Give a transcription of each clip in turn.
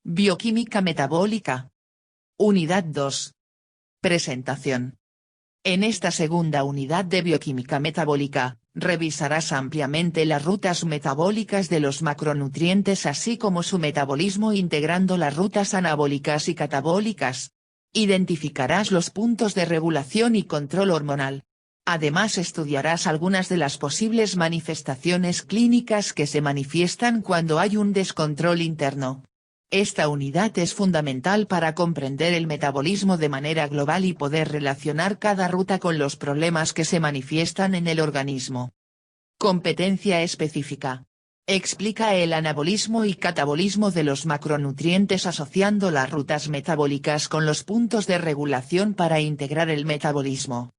Bioquímica metabólica. Unidad 2. Presentación. En esta segunda unidad de bioquímica metabólica, revisarás ampliamente las rutas metabólicas de los macronutrientes así como su metabolismo integrando las rutas anabólicas y catabólicas. Identificarás los puntos de regulación y control hormonal. Además estudiarás algunas de las posibles manifestaciones clínicas que se manifiestan cuando hay un descontrol interno. Esta unidad es fundamental para comprender el metabolismo de manera global y poder relacionar cada ruta con los problemas que se manifiestan en el organismo. Competencia específica. Explica el anabolismo y catabolismo de los macronutrientes asociando las rutas metabólicas con los puntos de regulación para integrar el metabolismo.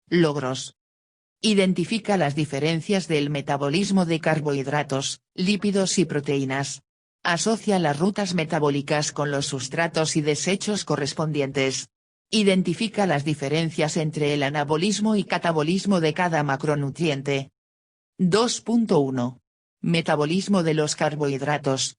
Logros. Identifica las diferencias del metabolismo de carbohidratos, lípidos y proteínas. Asocia las rutas metabólicas con los sustratos y desechos correspondientes. Identifica las diferencias entre el anabolismo y catabolismo de cada macronutriente. 2.1. Metabolismo de los carbohidratos.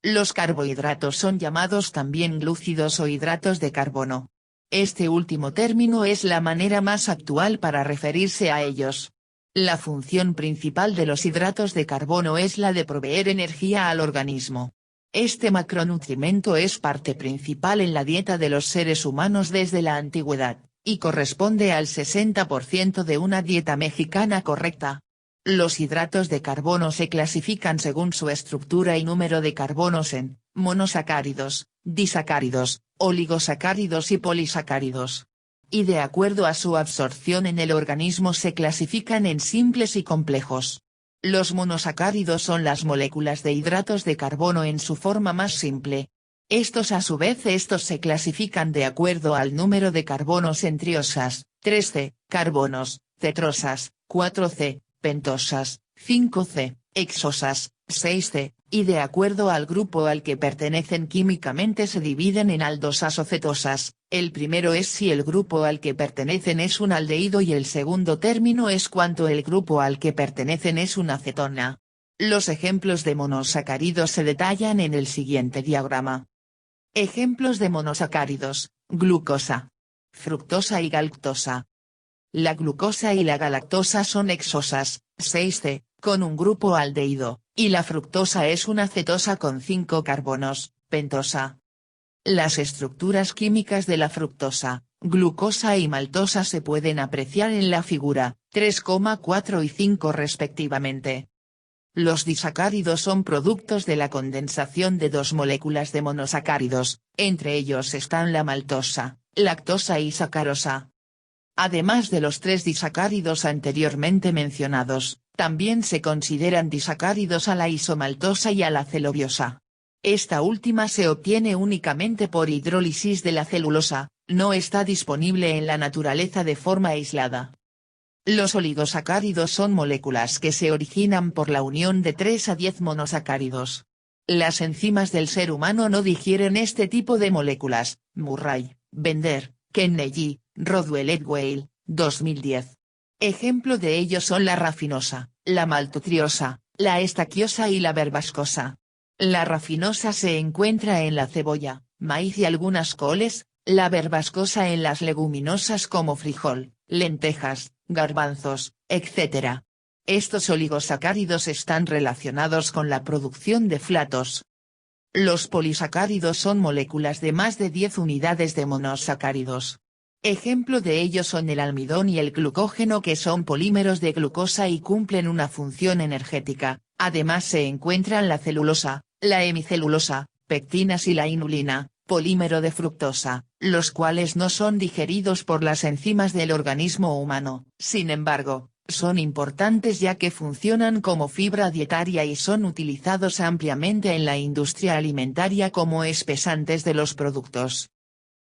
Los carbohidratos son llamados también glúcidos o hidratos de carbono. Este último término es la manera más actual para referirse a ellos. La función principal de los hidratos de carbono es la de proveer energía al organismo. Este macronutrimento es parte principal en la dieta de los seres humanos desde la antigüedad, y corresponde al 60% de una dieta mexicana correcta. Los hidratos de carbono se clasifican según su estructura y número de carbonos en monosacáridos, disacáridos, oligosacáridos y polisacáridos. Y de acuerdo a su absorción en el organismo se clasifican en simples y complejos. Los monosacáridos son las moléculas de hidratos de carbono en su forma más simple. Estos se clasifican de acuerdo al número de carbonos en triosas, 3C, carbonos, tetrosas, 4C, pentosas, 5C, hexosas, 6C, y de acuerdo al grupo al que pertenecen químicamente se dividen en aldosas o cetosas. El primero es si el grupo al que pertenecen es un aldehído y el segundo término es cuando el grupo al que pertenecen es una cetona. Los ejemplos de monosacáridos se detallan en el siguiente diagrama. Ejemplos de monosacáridos: glucosa, fructosa y galactosa. La glucosa y la galactosa son hexosas, 6C, con un grupo aldehído, y la fructosa es una cetosa con 5 carbonos, pentosa. Las estructuras químicas de la fructosa, glucosa y maltosa se pueden apreciar en la figura, 3,4 y 5 respectivamente. Los disacáridos son productos de la condensación de dos moléculas de monosacáridos, entre ellos están la maltosa, lactosa y sacarosa. Además de los 3 disacáridos anteriormente mencionados, también se consideran disacáridos a la isomaltosa y a la celuliosa. Esta última se obtiene únicamente por hidrólisis de la celulosa, no está disponible en la naturaleza de forma aislada. Los oligosacáridos son moléculas que se originan por la unión de 3 a 10 monosacáridos. Las enzimas del ser humano no digieren este tipo de moléculas. Murray, Bender, Kennedy, Rodwell et al., 2010. Ejemplo de ellos son la rafinosa, la maltotriosa, la estaquiosa y la verbascosa. La rafinosa se encuentra en la cebolla, maíz y algunas coles, la verbascosa en las leguminosas como frijol, lentejas, garbanzos, etc. Estos oligosacáridos están relacionados con la producción de flatos. Los polisacáridos son moléculas de más de 10 unidades de monosacáridos. Ejemplo de ellos son el almidón y el glucógeno que son polímeros de glucosa y cumplen una función energética. Además se encuentran la celulosa, la hemicelulosa, pectinas y la inulina, polímero de fructosa, los cuales no son digeridos por las enzimas del organismo humano. Sin embargo, son importantes ya que funcionan como fibra dietaria y son utilizados ampliamente en la industria alimentaria como espesantes de los productos.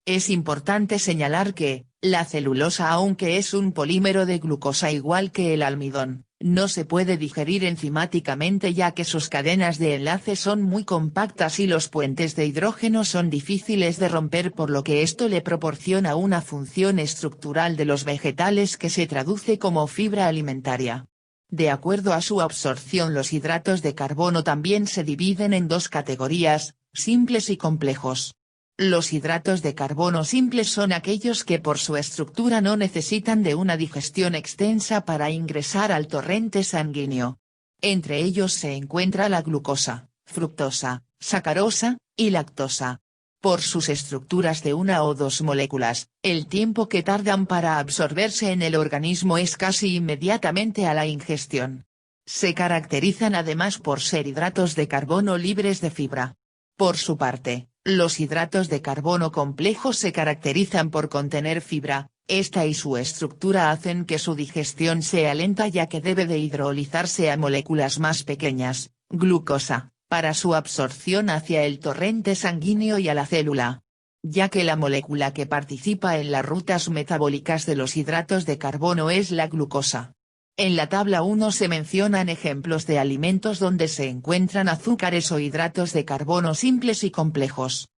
Es importante señalar que, la celulosa aunque es un polímero de glucosa igual que el almidón, no se puede digerir enzimáticamente ya que sus cadenas de enlace son muy compactas y los puentes de hidrógeno son difíciles de romper por lo que esto le proporciona una función estructural de los vegetales que se traduce como fibra alimentaria. De acuerdo a su absorción los hidratos de carbono también se dividen en dos categorías, simples y complejos. Los hidratos de carbono simples son aquellos que por su estructura no necesitan de una digestión extensa para ingresar al torrente sanguíneo. Entre ellos se encuentra la glucosa, fructosa, sacarosa, y lactosa. Por sus estructuras de una o dos moléculas, el tiempo que tardan para absorberse en el organismo es casi inmediatamente a la ingestión. Se caracterizan además por ser hidratos de carbono libres de fibra. Por su parte, los hidratos de carbono complejos se caracterizan por contener fibra. Esta y su estructura hacen que su digestión sea lenta ya que debe de hidrolizarse a moléculas más pequeñas, glucosa, para su absorción hacia el torrente sanguíneo y a la célula. Ya que la molécula que participa en las rutas metabólicas de los hidratos de carbono es la glucosa. En la tabla 1 se mencionan ejemplos de alimentos donde se encuentran azúcares o hidratos de carbono simples y complejos.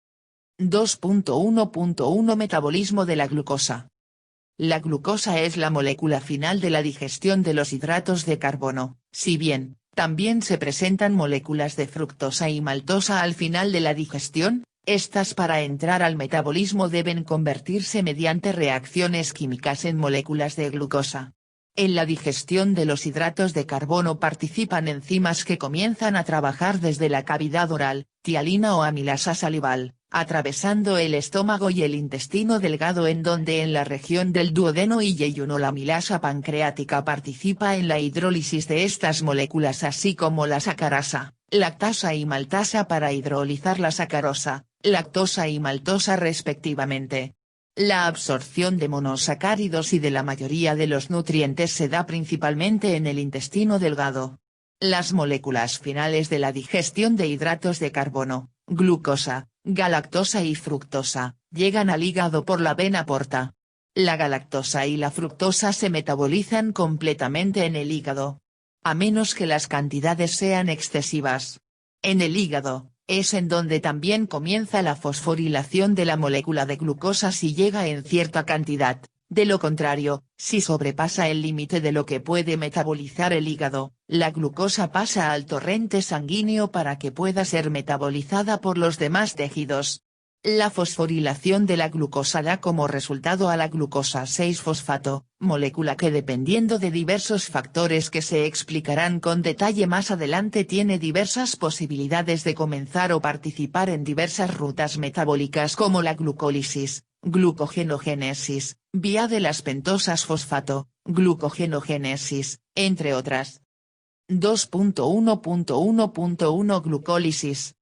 2.1.1 Metabolismo de la glucosa. La glucosa es la molécula final de la digestión de los hidratos de carbono, si bien, también se presentan moléculas de fructosa y maltosa al final de la digestión, estas para entrar al metabolismo deben convertirse mediante reacciones químicas en moléculas de glucosa. En la digestión de los hidratos de carbono participan enzimas que comienzan a trabajar desde la cavidad oral, tialina o amilasa salival, atravesando el estómago y el intestino delgado en donde en la región del duodeno y yeyuno la amilasa pancreática participa en la hidrólisis de estas moléculas así como la sacarasa, lactasa y maltasa para hidrolizar la sacarosa, lactosa y maltosa respectivamente. La absorción de monosacáridos y de la mayoría de los nutrientes se da principalmente en el intestino delgado. Las moléculas finales de la digestión de hidratos de carbono, glucosa, galactosa y fructosa, llegan al hígado por la vena porta. La galactosa y la fructosa se metabolizan completamente en el hígado. A menos que las cantidades sean excesivas. En el hígado, es en donde también comienza la fosforilación de la molécula de glucosa si llega en cierta cantidad. De lo contrario, si sobrepasa el límite de lo que puede metabolizar el hígado, la glucosa pasa al torrente sanguíneo para que pueda ser metabolizada por los demás tejidos. La fosforilación de la glucosa da como resultado a la glucosa 6-fosfato, molécula que dependiendo de diversos factores que se explicarán con detalle más adelante tiene diversas posibilidades de comenzar o participar en diversas rutas metabólicas como la glucólisis, glucogenogénesis, vía de las pentosas fosfato, glucogenogénesis, entre otras. 2.1.1.1 Glucólisis.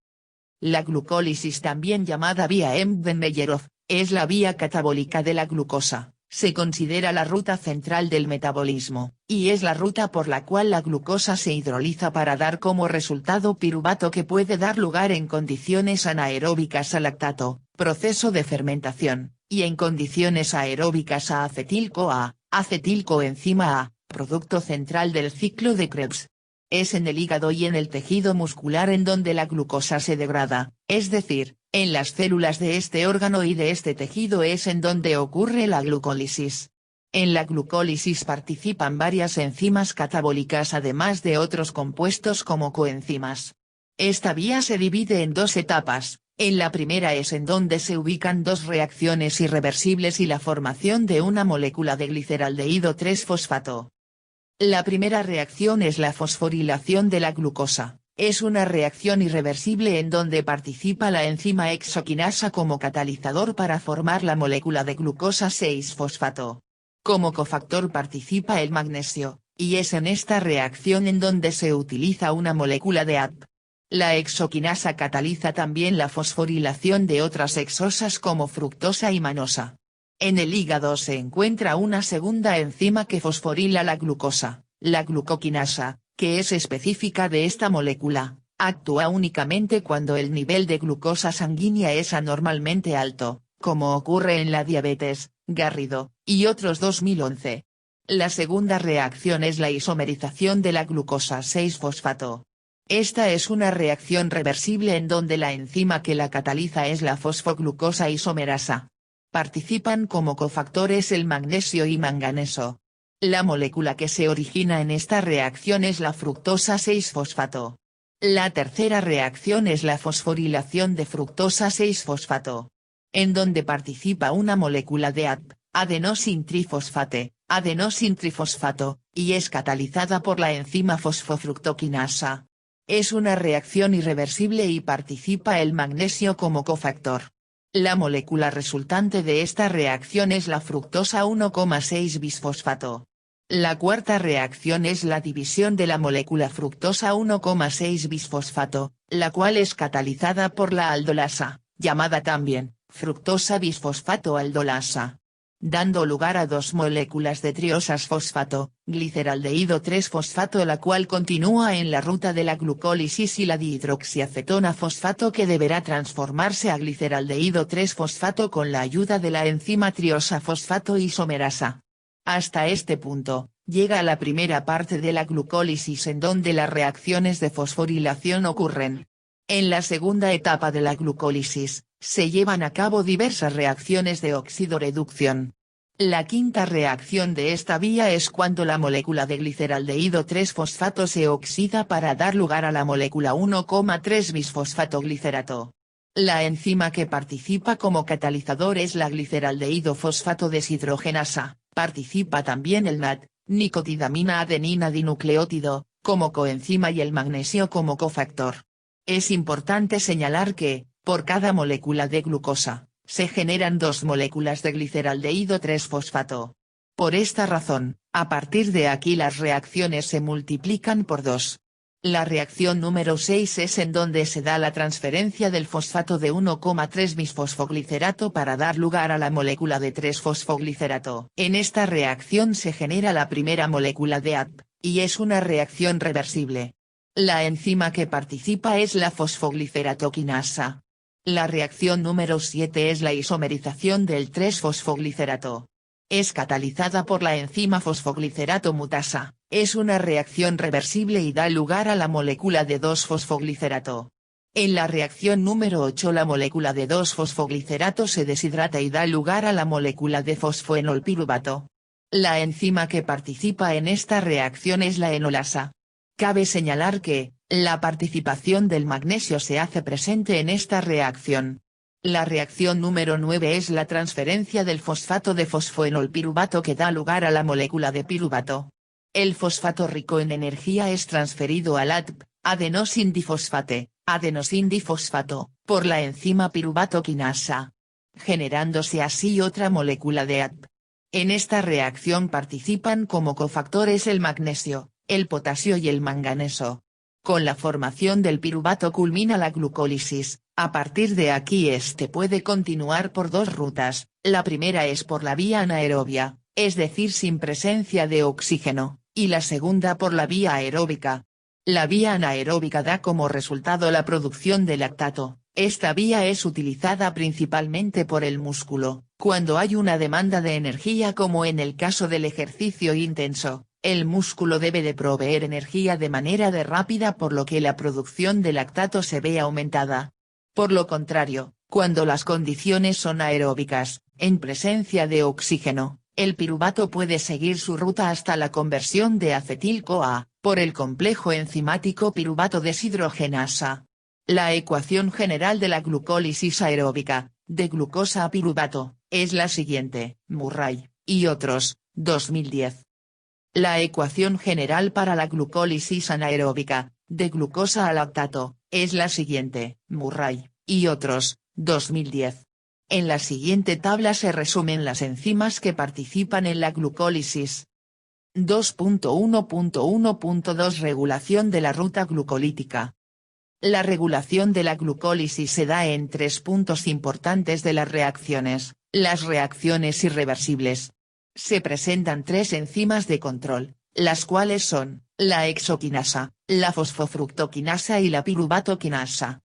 La glucólisis, también llamada vía Embden-Meyerhof, es la vía catabólica de la glucosa, se considera la ruta central del metabolismo, y es la ruta por la cual la glucosa se hidroliza para dar como resultado piruvato que puede dar lugar en condiciones anaeróbicas a lactato, proceso de fermentación, y en condiciones aeróbicas a acetil-CoA, acetilcoenzima A, producto central del ciclo de Krebs. Es en el hígado y en el tejido muscular en donde la glucosa se degrada, es decir, en las células de este órgano y de este tejido es en donde ocurre la glucólisis. En la glucólisis participan varias enzimas catabólicas además de otros compuestos como coenzimas. Esta vía se divide en dos etapas, en la primera es en donde se ubican dos reacciones irreversibles y la formación de una molécula de gliceraldehído 3-fosfato. La primera reacción es la fosforilación de la glucosa, es una reacción irreversible en donde participa la enzima hexoquinasa como catalizador para formar la molécula de glucosa 6-fosfato. Como cofactor participa el magnesio, y es en esta reacción en donde se utiliza una molécula de ATP. La hexoquinasa cataliza también la fosforilación de otras hexosas como fructosa y manosa. En el hígado se encuentra una segunda enzima que fosforila la glucosa, la glucoquinasa, que es específica de esta molécula, actúa únicamente cuando el nivel de glucosa sanguínea es anormalmente alto, como ocurre en la diabetes, Garrido, y otros 2011. La segunda reacción es la isomerización de la glucosa 6-fosfato. Esta es una reacción reversible en donde la enzima que la cataliza es la fosfoglucosa isomerasa. Participan como cofactores el magnesio y manganeso. La molécula que se origina en esta reacción es la fructosa 6-fosfato. La tercera reacción es la fosforilación de fructosa 6-fosfato. En donde participa una molécula de ADP, adenosin-trifosfate, adenosin-trifosfato, y es catalizada por la enzima fosfofructoquinasa. Es una reacción irreversible y participa el magnesio como cofactor. La molécula resultante de esta reacción es la fructosa 1,6-bisfosfato. La cuarta reacción es la división de la molécula fructosa 1,6-bisfosfato, la cual es catalizada por la aldolasa, llamada también fructosa bisfosfato aldolasa, dando lugar a dos moléculas de triosas fosfato, gliceraldehído 3-fosfato, la cual continúa en la ruta de la glucólisis, y la dihidroxiacetona fosfato, que deberá transformarse a gliceraldehído 3-fosfato con la ayuda de la enzima triosa fosfato isomerasa. Hasta este punto, llega la primera parte de la glucólisis, en donde las reacciones de fosforilación ocurren. En la segunda etapa de la glucólisis, se llevan a cabo diversas reacciones de oxidoreducción. La quinta reacción de esta vía es cuando la molécula de gliceraldehído 3-fosfato se oxida para dar lugar a la molécula 1,3-bisfosfatoglicerato. La enzima que participa como catalizador es la gliceraldehído fosfato deshidrogenasa. Participa también el NAD, nicotidamina adenina dinucleótido, como coenzima, y el magnesio como cofactor. Es importante señalar que, por cada molécula de glucosa, se generan dos moléculas de gliceraldehído 3-fosfato. Por esta razón, a partir de aquí las reacciones se multiplican por 2. La reacción número 6 es en donde se da la transferencia del fosfato de 1,3-bisfosfoglicerato para dar lugar a la molécula de 3-fosfoglicerato. En esta reacción se genera la primera molécula de ADP, y es una reacción reversible. La enzima que participa es la fosfogliceratoquinasa. La reacción número 7 es la isomerización del 3-fosfoglicerato. Es catalizada por la enzima fosfoglicerato mutasa, es una reacción reversible y da lugar a la molécula de 2-fosfoglicerato. En la reacción número 8 la molécula de 2-fosfoglicerato se deshidrata y da lugar a la molécula de fosfoenolpiruvato. La enzima que participa en esta reacción es la enolasa. Cabe señalar que, la participación del magnesio se hace presente en esta reacción. La reacción número 9 es la transferencia del fosfato de fosfoenolpiruvato, que da lugar a la molécula de piruvato. El fosfato rico en energía es transferido al ADP, adenosindifosfate, adenosindifosfato, por la enzima piruvato quinasa, generándose así otra molécula de ADP. En esta reacción participan como cofactores el magnesio, el potasio y el manganeso. Con la formación del piruvato culmina la glucólisis. A partir de aquí este puede continuar por dos rutas, la primera es por la vía anaerobia, es decir sin presencia de oxígeno, y la segunda por la vía aeróbica. La vía anaeróbica da como resultado la producción de lactato. Esta vía es utilizada principalmente por el músculo, cuando hay una demanda de energía, como en el caso del ejercicio intenso. El músculo debe de proveer energía de manera rápida, por lo que la producción de lactato se ve aumentada. Por lo contrario, cuando las condiciones son aeróbicas, en presencia de oxígeno, el piruvato puede seguir su ruta hasta la conversión de acetil-CoA, por el complejo enzimático piruvato deshidrogenasa. La ecuación general de la glucólisis aeróbica, de glucosa a piruvato, es la siguiente: Murray, y otros, 2010. La ecuación general para la glucólisis anaeróbica, de glucosa a lactato, es la siguiente: Murray, y otros, 2010. En la siguiente tabla se resumen las enzimas que participan en la glucólisis. 2.1.1.2 Regulación de la ruta glucolítica. La regulación de la glucólisis se da en tres puntos importantes de las reacciones: las reacciones irreversibles. Se presentan tres enzimas de control, las cuales son, la hexoquinasa, la fosfofructoquinasa y la piruvatoquinasa.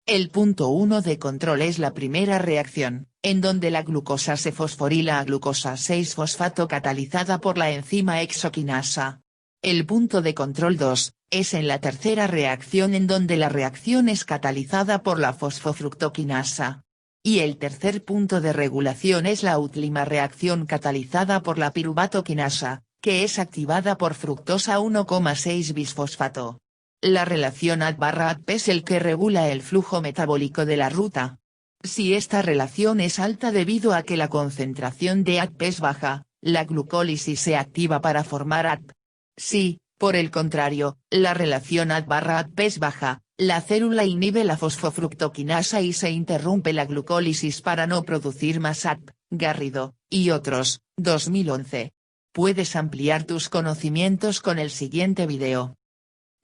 El punto 1 de control es la primera reacción, en donde la glucosa se fosforila a glucosa 6-fosfato catalizada por la enzima hexoquinasa. El punto de control 2, es en la tercera reacción, en donde la reacción es catalizada por la fosfofructoquinasa. Y el tercer punto de regulación es la última reacción catalizada por la piruvatoquinasa, que es activada por fructosa 1,6-bisfosfato. La relación ADP es el que regula el flujo metabólico de la ruta. Si esta relación es alta debido a que la concentración de ADP es baja, la glucólisis se activa para formar ADP. Si, por el contrario, la relación ADP es baja, la célula inhibe la fosfofructoquinasa y se interrumpe la glucólisis para no producir más ADP. Garrido, y otros, 2011. Puedes ampliar tus conocimientos con el siguiente video.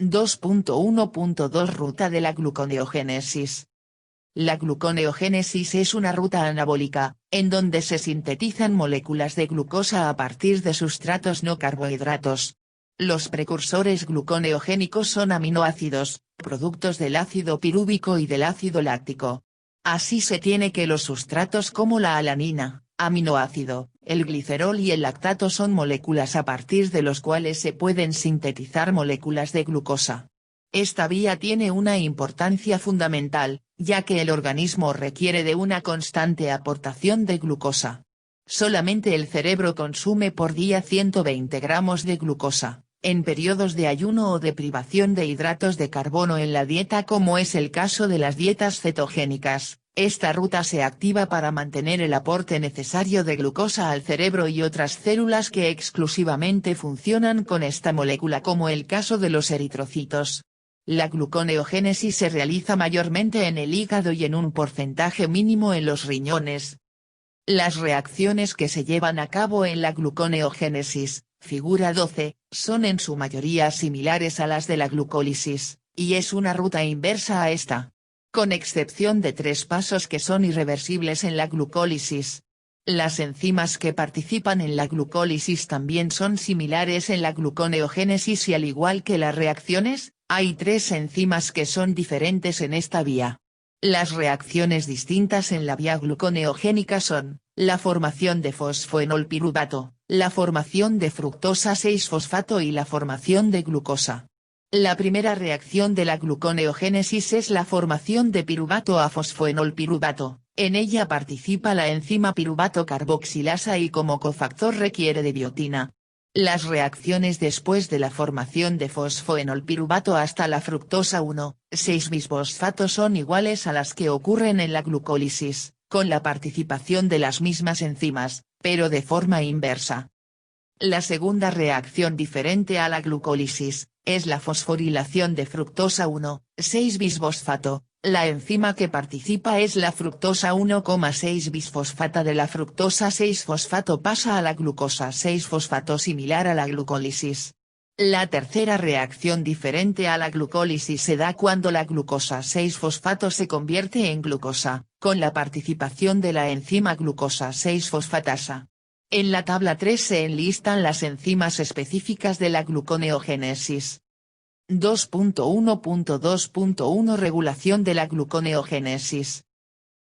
2.1.2 Ruta de la gluconeogénesis. La gluconeogénesis es una ruta anabólica, en donde se sintetizan moléculas de glucosa a partir de sustratos no carbohidratos. Los precursores gluconeogénicos son aminoácidos, productos del ácido pirúvico y del ácido láctico. Así se tiene que los sustratos como la alanina, aminoácido, el glicerol y el lactato son moléculas a partir de los cuales se pueden sintetizar moléculas de glucosa. Esta vía tiene una importancia fundamental, ya que el organismo requiere de una constante aportación de glucosa. Solamente el cerebro consume por día 120 gramos de glucosa, en periodos de ayuno o de privación de hidratos de carbono en la dieta, como es el caso de las dietas cetogénicas. Esta ruta se activa para mantener el aporte necesario de glucosa al cerebro y otras células que exclusivamente funcionan con esta molécula, como el caso de los eritrocitos. La gluconeogénesis se realiza mayormente en el hígado y en un porcentaje mínimo en los riñones. Las reacciones que se llevan a cabo en la gluconeogénesis, figura 12, son en su mayoría similares a las de la glucólisis, y es una ruta inversa a esta. Con excepción de 3 pasos que son irreversibles en la glucólisis. Las enzimas que participan en la glucólisis también son similares en la gluconeogénesis y al igual que las reacciones, hay 3 enzimas que son diferentes en esta vía. Las reacciones distintas en la vía gluconeogénica son, la formación de fosfoenolpiruvato, la formación de fructosa 6-fosfato y la formación de glucosa. La primera reacción de la gluconeogénesis es la formación de piruvato a fosfoenolpiruvato, en ella participa la enzima piruvato carboxilasa y como cofactor requiere de biotina. Las reacciones después de la formación de fosfoenolpiruvato hasta la fructosa 1,6-bisfosfato son iguales a las que ocurren en la glucólisis, con la participación de las mismas enzimas, pero de forma inversa. La segunda reacción diferente a la glucólisis, es la fosforilación de fructosa 1,6-bisfosfato, la enzima que participa es la fructosa 1,6-bisfosfata de la fructosa 6-fosfato pasa a la glucosa 6-fosfato similar a la glucólisis. La tercera reacción diferente a la glucólisis se da cuando la glucosa 6-fosfato se convierte en glucosa, con la participación de la enzima glucosa 6-fosfatasa. En la tabla 3 se enlistan las enzimas específicas de la gluconeogénesis. 2.1.2.1 Regulación de la gluconeogénesis.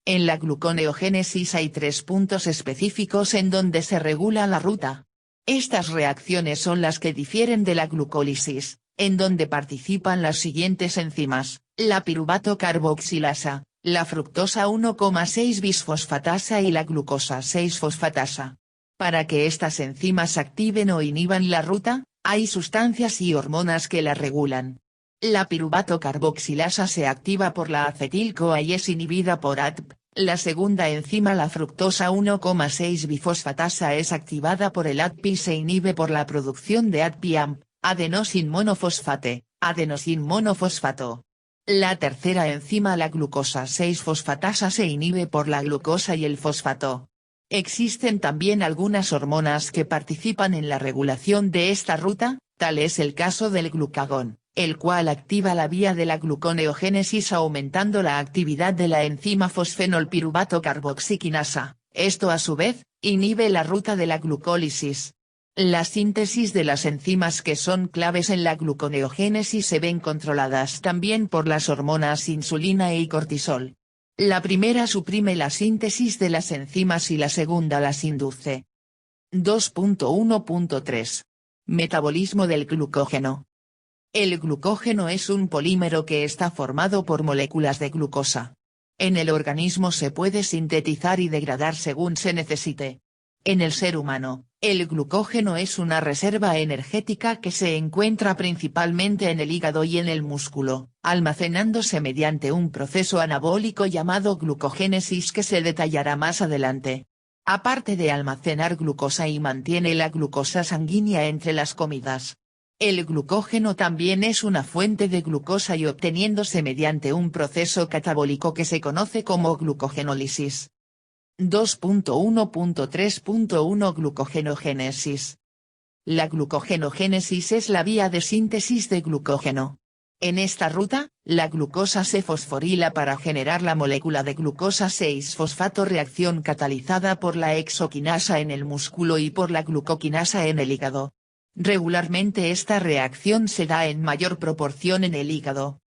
En la gluconeogénesis hay 3 puntos específicos en donde se regula la ruta. Estas reacciones son las que difieren de la glucólisis, en donde participan las siguientes enzimas, la piruvato carboxilasa, la fructosa 1,6-bisfosfatasa y la glucosa 6-fosfatasa. Para que estas enzimas activen o inhiban la ruta, hay sustancias y hormonas que la regulan. La piruvato carboxilasa se activa por la acetil-CoA y es inhibida por ATP. La segunda enzima, la fructosa 1,6-bifosfatasa, es activada por el ATP y se inhibe por la producción de ATP-AMP, adenosin monofosfate, adenosin monofosfato. La tercera enzima, la glucosa 6-fosfatasa, se inhibe por la glucosa y el fosfato. Existen también algunas hormonas que participan en la regulación de esta ruta, tal es el caso del glucagón, el cual activa la vía de la gluconeogénesis aumentando la actividad de la enzima fosfenolpiruvato carboxiquinasa, esto a su vez, inhibe la ruta de la glucólisis. La síntesis de las enzimas que son claves en la gluconeogénesis se ven controladas también por las hormonas insulina y cortisol. La primera suprime la síntesis de las enzimas y la segunda las induce. 2.1.3. Metabolismo del glucógeno. El glucógeno es un polímero que está formado por moléculas de glucosa. En el organismo se puede sintetizar y degradar según se necesite. En el ser humano, El glucógeno es una reserva energética que se encuentra principalmente en el hígado y en el músculo, almacenándose mediante un proceso anabólico llamado glucogénesis que se detallará más adelante. Aparte de almacenar glucosa y mantiene la glucosa sanguínea entre las comidas. El glucógeno también es una fuente de glucosa y obteniéndose mediante un proceso catabólico que se conoce como glucogenólisis. 2.1.3.1 Glucogenogénesis. La glucogenogénesis es la vía de síntesis de glucógeno. En esta ruta, la glucosa se fosforila para generar la molécula de glucosa 6-fosfato, reacción catalizada por la hexoquinasa en el músculo y por la glucoquinasa en el hígado. Regularmente esta reacción se da en mayor proporción en el hígado.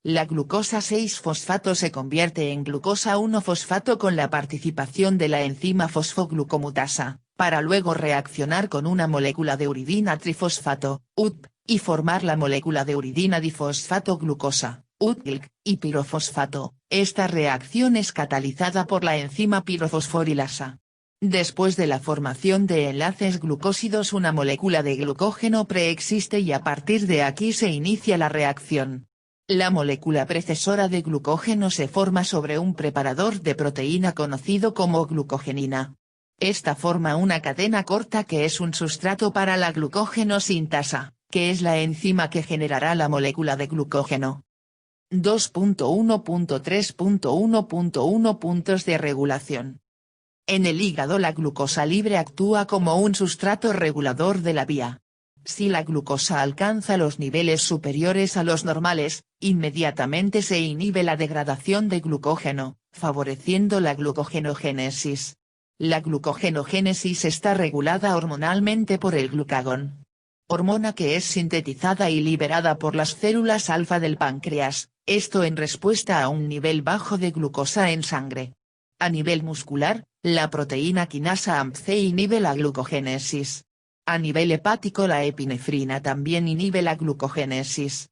La glucosa 6-fosfato se convierte en glucosa 1-fosfato con la participación de la enzima fosfoglucomutasa, para luego reaccionar con una molécula de uridina trifosfato, UTP, y formar la molécula de uridina difosfato glucosa, UTGLC, y pirofosfato. Esta reacción es catalizada por la enzima pirofosforilasa. Después de la formación de enlaces glucósidos, una molécula de glucógeno preexiste y a partir de aquí se inicia la reacción. La molécula precesora de glucógeno se forma sobre un preparador de proteína conocido como glucogenina. Esta forma una cadena corta que es un sustrato para la glucógeno sintasa, que es la enzima que generará la molécula de glucógeno. 2.1.3.1.1 Puntos de regulación. En el hígado la glucosa libre actúa como un sustrato regulador de la vía. Si la glucosa alcanza los niveles superiores a los normales, inmediatamente se inhibe la degradación de glucógeno, favoreciendo la glucogenogénesis. La glucogenogénesis está regulada hormonalmente por el glucagón, hormona que es sintetizada y liberada por las células alfa del páncreas, esto en respuesta a un nivel bajo de glucosa en sangre. A nivel muscular, la proteína quinasa AMPC inhibe la glucogénesis. A nivel hepático la epinefrina también inhibe la glucogénesis.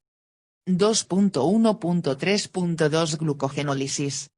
2.1.3.2 Glucogenólisis.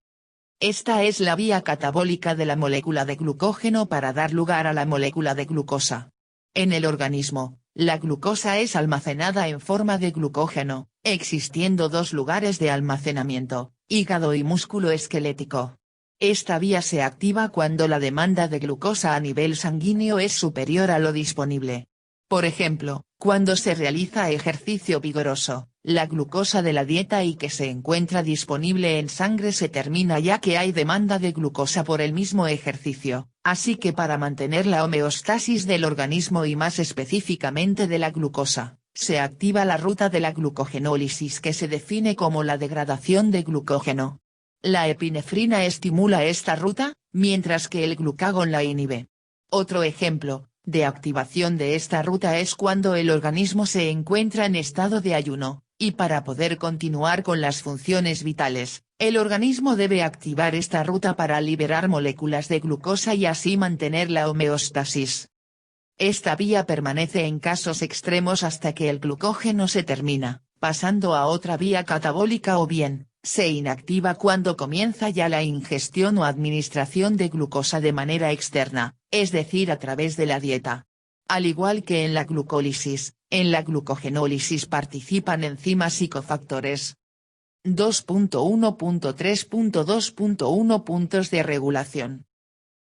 Esta es la vía catabólica de la molécula de glucógeno para dar lugar a la molécula de glucosa. En el organismo, la glucosa es almacenada en forma de glucógeno, existiendo dos lugares de almacenamiento, hígado y músculo esquelético. Esta vía se activa cuando la demanda de glucosa a nivel sanguíneo es superior a lo disponible. Por ejemplo, cuando se realiza ejercicio vigoroso, la glucosa de la dieta y que se encuentra disponible en sangre se termina ya que hay demanda de glucosa por el mismo ejercicio, así que para mantener la homeostasis del organismo y más específicamente de la glucosa, se activa la ruta de la glucogenólisis que se define como la degradación de glucógeno. La epinefrina estimula esta ruta, mientras que el glucagón la inhibe. Otro ejemplo de activación de esta ruta es cuando el organismo se encuentra en estado de ayuno, y para poder continuar con las funciones vitales, el organismo debe activar esta ruta para liberar moléculas de glucosa y así mantener la homeostasis. Esta vía permanece en casos extremos hasta que el glucógeno se termina, pasando a otra vía catabólica o bien, se inactiva cuando comienza ya la ingestión o administración de glucosa de manera externa, es decir a través de la dieta. Al igual que en la glucólisis, en la glucogenólisis participan enzimas y cofactores. 2.1.3.2.1 Puntos de regulación.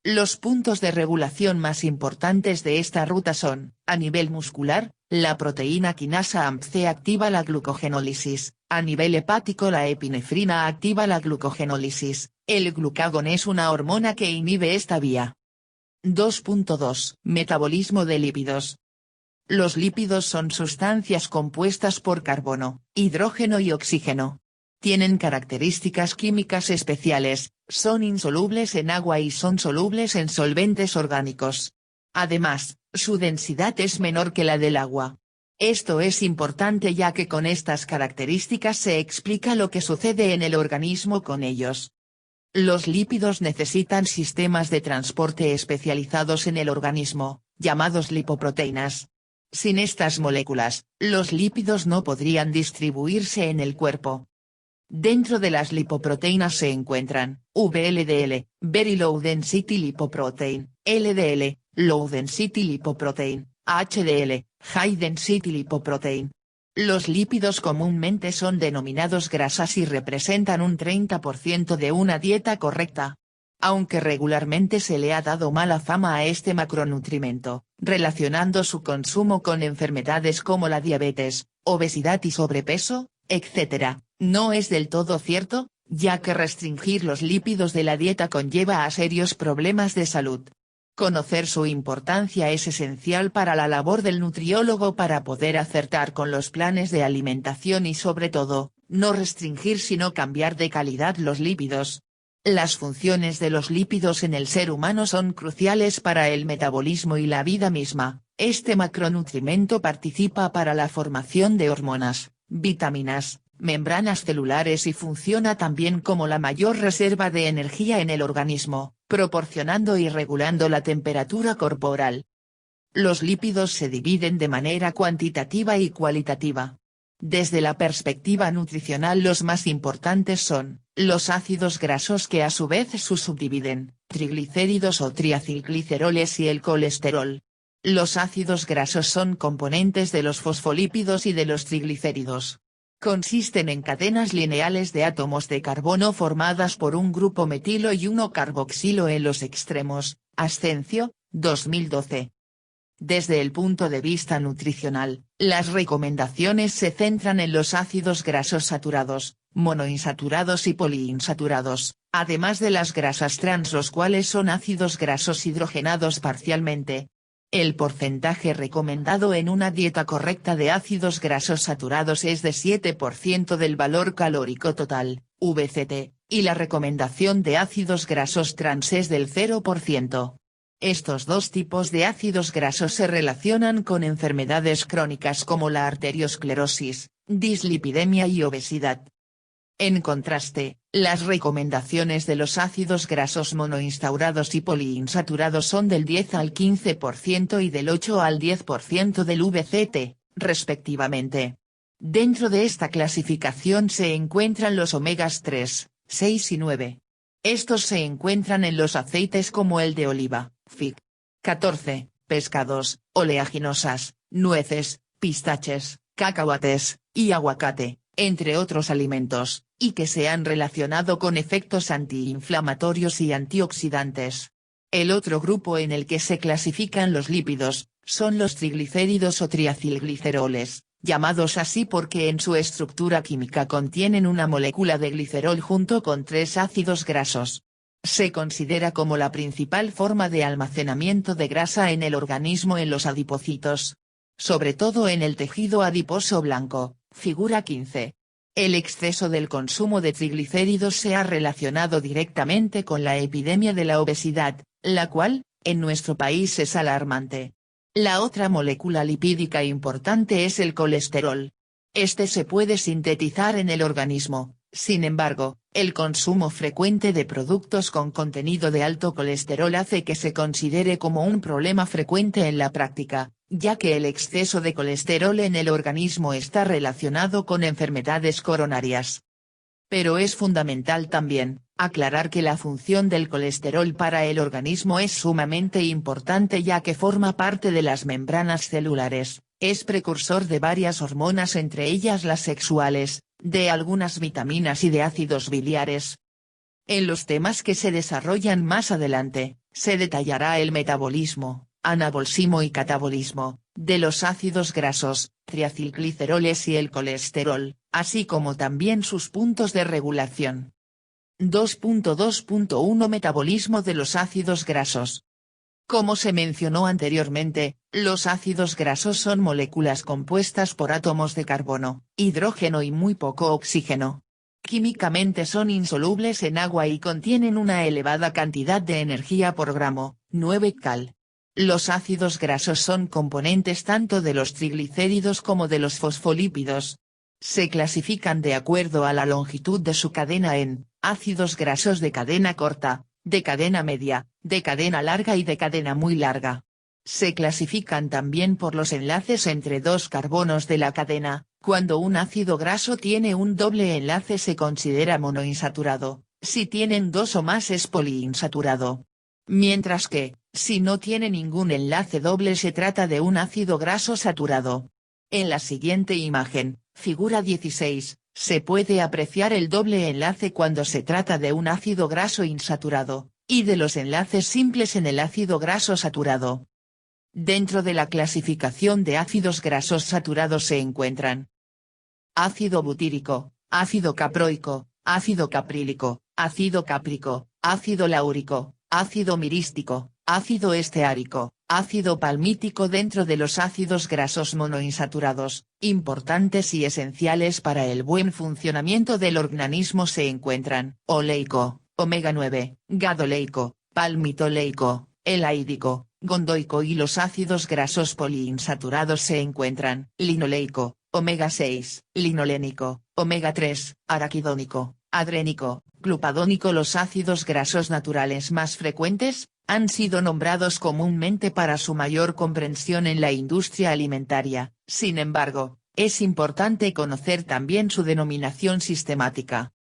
Los puntos de regulación más importantes de esta ruta son, a nivel muscular, la proteína quinasa AMPC activa la glucogenólisis, a nivel hepático la epinefrina activa la glucogenólisis, el glucagón es una hormona que inhibe esta vía. 2.2 Metabolismo de lípidos. Los lípidos son sustancias compuestas por carbono, hidrógeno y oxígeno. Tienen características químicas especiales, son insolubles en agua y son solubles en solventes orgánicos. Además, su densidad es menor que la del agua. Esto es importante ya que con estas características se explica lo que sucede en el organismo con ellos. Los lípidos necesitan sistemas de transporte especializados en el organismo, llamados lipoproteínas. Sin estas moléculas, los lípidos no podrían distribuirse en el cuerpo. Dentro de las lipoproteínas se encuentran, VLDL, Very Low Density Lipoprotein, LDL, Low Density Lipoprotein, HDL, High Density Lipoprotein. Los lípidos comúnmente son denominados grasas y representan un 30% de una dieta correcta. Aunque regularmente se le ha dado mala fama a este macronutrimento, relacionando su consumo con enfermedades como la diabetes, obesidad y sobrepeso, etc., no es del todo cierto, ya que restringir los lípidos de la dieta conlleva a serios problemas de salud. Conocer su importancia es esencial para la labor del nutriólogo para poder acertar con los planes de alimentación y sobre todo, no restringir sino cambiar de calidad los lípidos. Las funciones de los lípidos en el ser humano son cruciales para el metabolismo y la vida misma. Este macronutrimento participa para la formación de hormonas, vitaminas, membranas celulares y funciona también como la mayor reserva de energía en el organismo, proporcionando y regulando la temperatura corporal. Los lípidos se dividen de manera cuantitativa y cualitativa. Desde la perspectiva nutricional los más importantes son, los ácidos grasos que a su vez se subdividen, triglicéridos o triacilgliceroles y el colesterol. Los ácidos grasos son componentes de los fosfolípidos y de los triglicéridos. Consisten en cadenas lineales de átomos de carbono formadas por un grupo metilo y uno carboxilo en los extremos, Ascencio, 2012. Desde el punto de vista nutricional, las recomendaciones se centran en los ácidos grasos saturados, monoinsaturados y poliinsaturados, además de las grasas trans, los cuales son ácidos grasos hidrogenados parcialmente. El porcentaje recomendado en una dieta correcta de ácidos grasos saturados es de 7% del valor calórico total, VCT, y la recomendación de ácidos grasos trans es del 0%. Estos dos tipos de ácidos grasos se relacionan con enfermedades crónicas como la arteriosclerosis, dislipidemia y obesidad. En contraste, las recomendaciones de los ácidos grasos monoinstaurados y poliinsaturados son del 10 al 15% y del 8 al 10% del VCT, respectivamente. Dentro de esta clasificación se encuentran los omegas 3, 6 y 9. Estos se encuentran en los aceites como el de oliva, fig. 14, pescados, oleaginosas, nueces, pistaches, cacahuates, y aguacate, entre otros alimentos, y que se han relacionado con efectos antiinflamatorios y antioxidantes. El otro grupo en el que se clasifican los lípidos, son los triglicéridos o triacilgliceroles, llamados así porque en su estructura química contienen una molécula de glicerol junto con 3 ácidos grasos. Se considera como la principal forma de almacenamiento de grasa en el organismo en los adipocitos. Sobre todo en el tejido adiposo blanco, figura 15. El exceso del consumo de triglicéridos se ha relacionado directamente con la epidemia de la obesidad, la cual, en nuestro país es alarmante. La otra molécula lipídica importante es el colesterol. Este se puede sintetizar en el organismo, sin embargo, el consumo frecuente de productos con contenido de alto colesterol hace que se considere como un problema frecuente en la práctica, ya que el exceso de colesterol en el organismo está relacionado con enfermedades coronarias. Pero es fundamental también, aclarar que la función del colesterol para el organismo es sumamente importante ya que forma parte de las membranas celulares, es precursor de varias hormonas entre ellas las sexuales, de algunas vitaminas y de ácidos biliares. En los temas que se desarrollan más adelante, se detallará el metabolismo, anabolismo y catabolismo, de los ácidos grasos, triacilgliceroles y el colesterol, así como también sus puntos de regulación. 2.2.1 Metabolismo de los ácidos grasos. Como se mencionó anteriormente, los ácidos grasos son moléculas compuestas por átomos de carbono, hidrógeno y muy poco oxígeno. Químicamente son insolubles en agua y contienen una elevada cantidad de energía por gramo, 9 cal. Los ácidos grasos son componentes tanto de los triglicéridos como de los fosfolípidos. Se clasifican de acuerdo a la longitud de su cadena en ácidos grasos de cadena corta, de cadena media, de cadena larga y de cadena muy larga. Se clasifican también por los enlaces entre dos carbonos de la cadena. Cuando un ácido graso tiene un doble enlace se considera monoinsaturado, si tienen dos o más es poliinsaturado. Mientras que, Si no tiene ningún enlace doble se trata de un ácido graso saturado. En la siguiente imagen, figura 16, se puede apreciar el doble enlace cuando se trata de un ácido graso insaturado, y de los enlaces simples en el ácido graso saturado. Dentro de la clasificación de ácidos grasos saturados se encuentran ácido butírico, ácido caproico, ácido caprílico, ácido cáprico, ácido láurico, ácido mirístico, ácido esteárico, ácido palmítico. Dentro de los ácidos grasos monoinsaturados, importantes y esenciales para el buen funcionamiento del organismo se encuentran oleico, omega 9, gadoleico, palmitoleico, elaídico, gondoico, y los ácidos grasos poliinsaturados se encuentran linoleico, omega 6, linolénico, omega 3, araquidónico, adrénico, glupadónico. Los ácidos grasos naturales más frecuentes, han sido nombrados comúnmente para su mayor comprensión en la industria alimentaria. Sin embargo, es importante conocer también su denominación sistemática.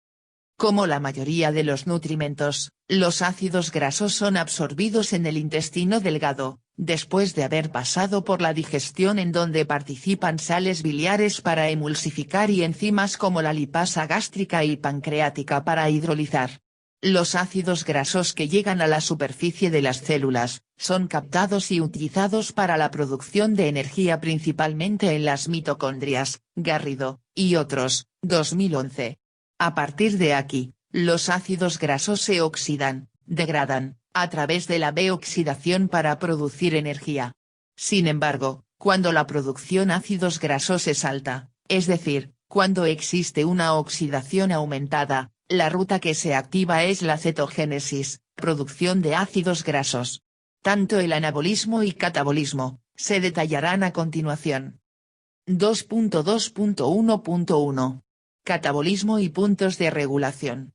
Como la mayoría de los nutrimentos, los ácidos grasos son absorbidos en el intestino delgado, después de haber pasado por la digestión, en donde participan sales biliares para emulsificar y enzimas como la lipasa gástrica y pancreática para hidrolizar. Los ácidos grasos que llegan a la superficie de las células, son captados y utilizados para la producción de energía principalmente en las mitocondrias, Garrido, y otros, 2011. A partir de aquí, los ácidos grasos se oxidan, degradan, a través de la B-oxidación para producir energía. Sin embargo, cuando la producción de ácidos grasos es alta, es decir, cuando existe una oxidación aumentada, la ruta que se activa es la cetogénesis, producción de ácidos grasos. Tanto el anabolismo y catabolismo, se detallarán a continuación. 2.2.1.1 Catabolismo y puntos de regulación.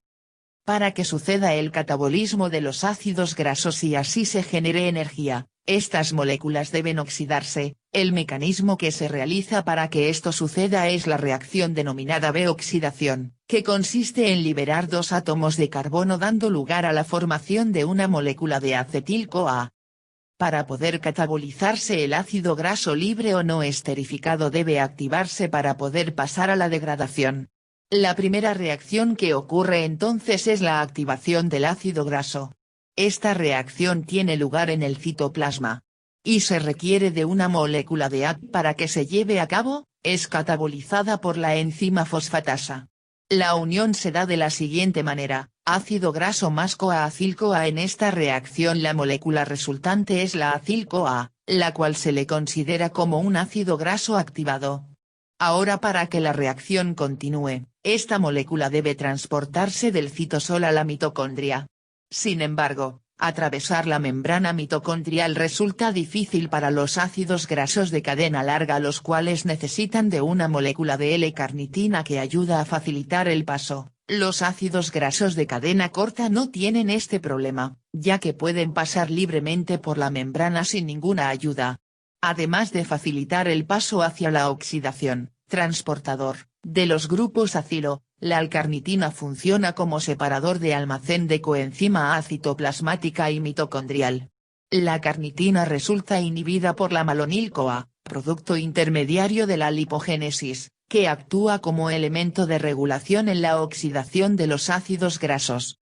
Para que suceda el catabolismo de los ácidos grasos y así se genere energía, estas moléculas deben oxidarse. El mecanismo que se realiza para que esto suceda es la reacción denominada B-oxidación, que consiste en liberar dos átomos de carbono dando lugar a la formación de una molécula de acetil-CoA. Para poder catabolizarse el ácido graso libre o no esterificado debe activarse para poder pasar a la degradación. La primera reacción que ocurre entonces es la activación del ácido graso. Esta reacción tiene lugar en el citoplasma. Y se requiere de una molécula de AT para que se lleve a cabo, es catabolizada por la enzima fosfatasa. La unión se da de la siguiente manera, ácido graso más CoA acil-CoA. En esta reacción la molécula resultante es la acil-CoA, la cual se le considera como un ácido graso activado. Ahora, para que la reacción continúe, esta molécula debe transportarse del citosol a la mitocondria. Sin embargo, atravesar la membrana mitocondrial resulta difícil para los ácidos grasos de cadena larga, los cuales necesitan de una molécula de L-carnitina que ayuda a facilitar el paso. Los ácidos grasos de cadena corta no tienen este problema, ya que pueden pasar libremente por la membrana sin ninguna ayuda. Además de facilitar el paso hacia la oxidación, transportador, de los grupos acilo, la L-carnitina funciona como separador de almacén de coenzima A citoplasmática y mitocondrial. La carnitina resulta inhibida por la malonil-CoA, producto intermediario de la lipogénesis, que actúa como elemento de regulación en la oxidación de los ácidos grasos.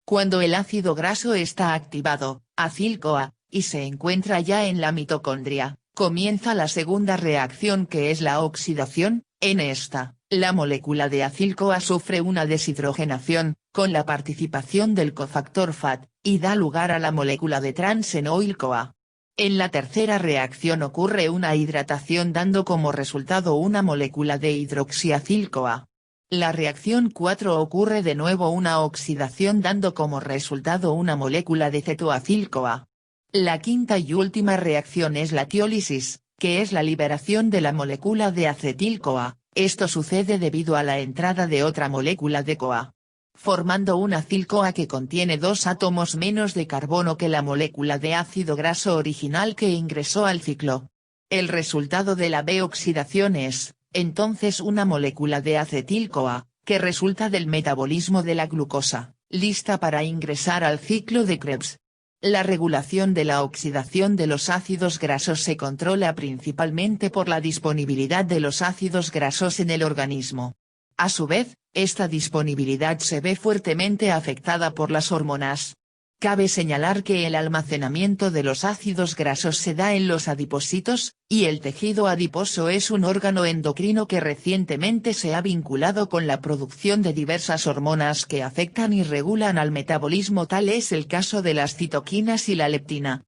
Cuando el ácido graso está activado, acil-CoA, y se encuentra ya en la mitocondria, comienza la segunda reacción, que es la oxidación. En esta, la molécula de acil-CoA sufre una deshidrogenación, con la participación del cofactor FAT, y da lugar a la molécula de transenoil-CoA. En la tercera reacción ocurre una hidratación dando como resultado una molécula de hidroxiacil-CoA. La reacción 4 ocurre de nuevo una oxidación dando como resultado una molécula de cetoacil-CoA. La quinta y última reacción es la tiólisis, que es la liberación de la molécula de acetil-CoA. Esto sucede debido a la entrada de otra molécula de CoA, formando un acil-CoA que contiene dos átomos menos de carbono que la molécula de ácido graso original que ingresó al ciclo. El resultado de la B-oxidación es, entonces, una molécula de acetil-CoA, que resulta del metabolismo de la glucosa, lista para ingresar al ciclo de Krebs. La regulación de la oxidación de los ácidos grasos se controla principalmente por la disponibilidad de los ácidos grasos en el organismo. A su vez, esta disponibilidad se ve fuertemente afectada por las hormonas. Cabe señalar que el almacenamiento de los ácidos grasos se da en los adipocitos, y el tejido adiposo es un órgano endocrino que recientemente se ha vinculado con la producción de diversas hormonas que afectan y regulan al metabolismo, tal es el caso de las citoquinas y la leptina.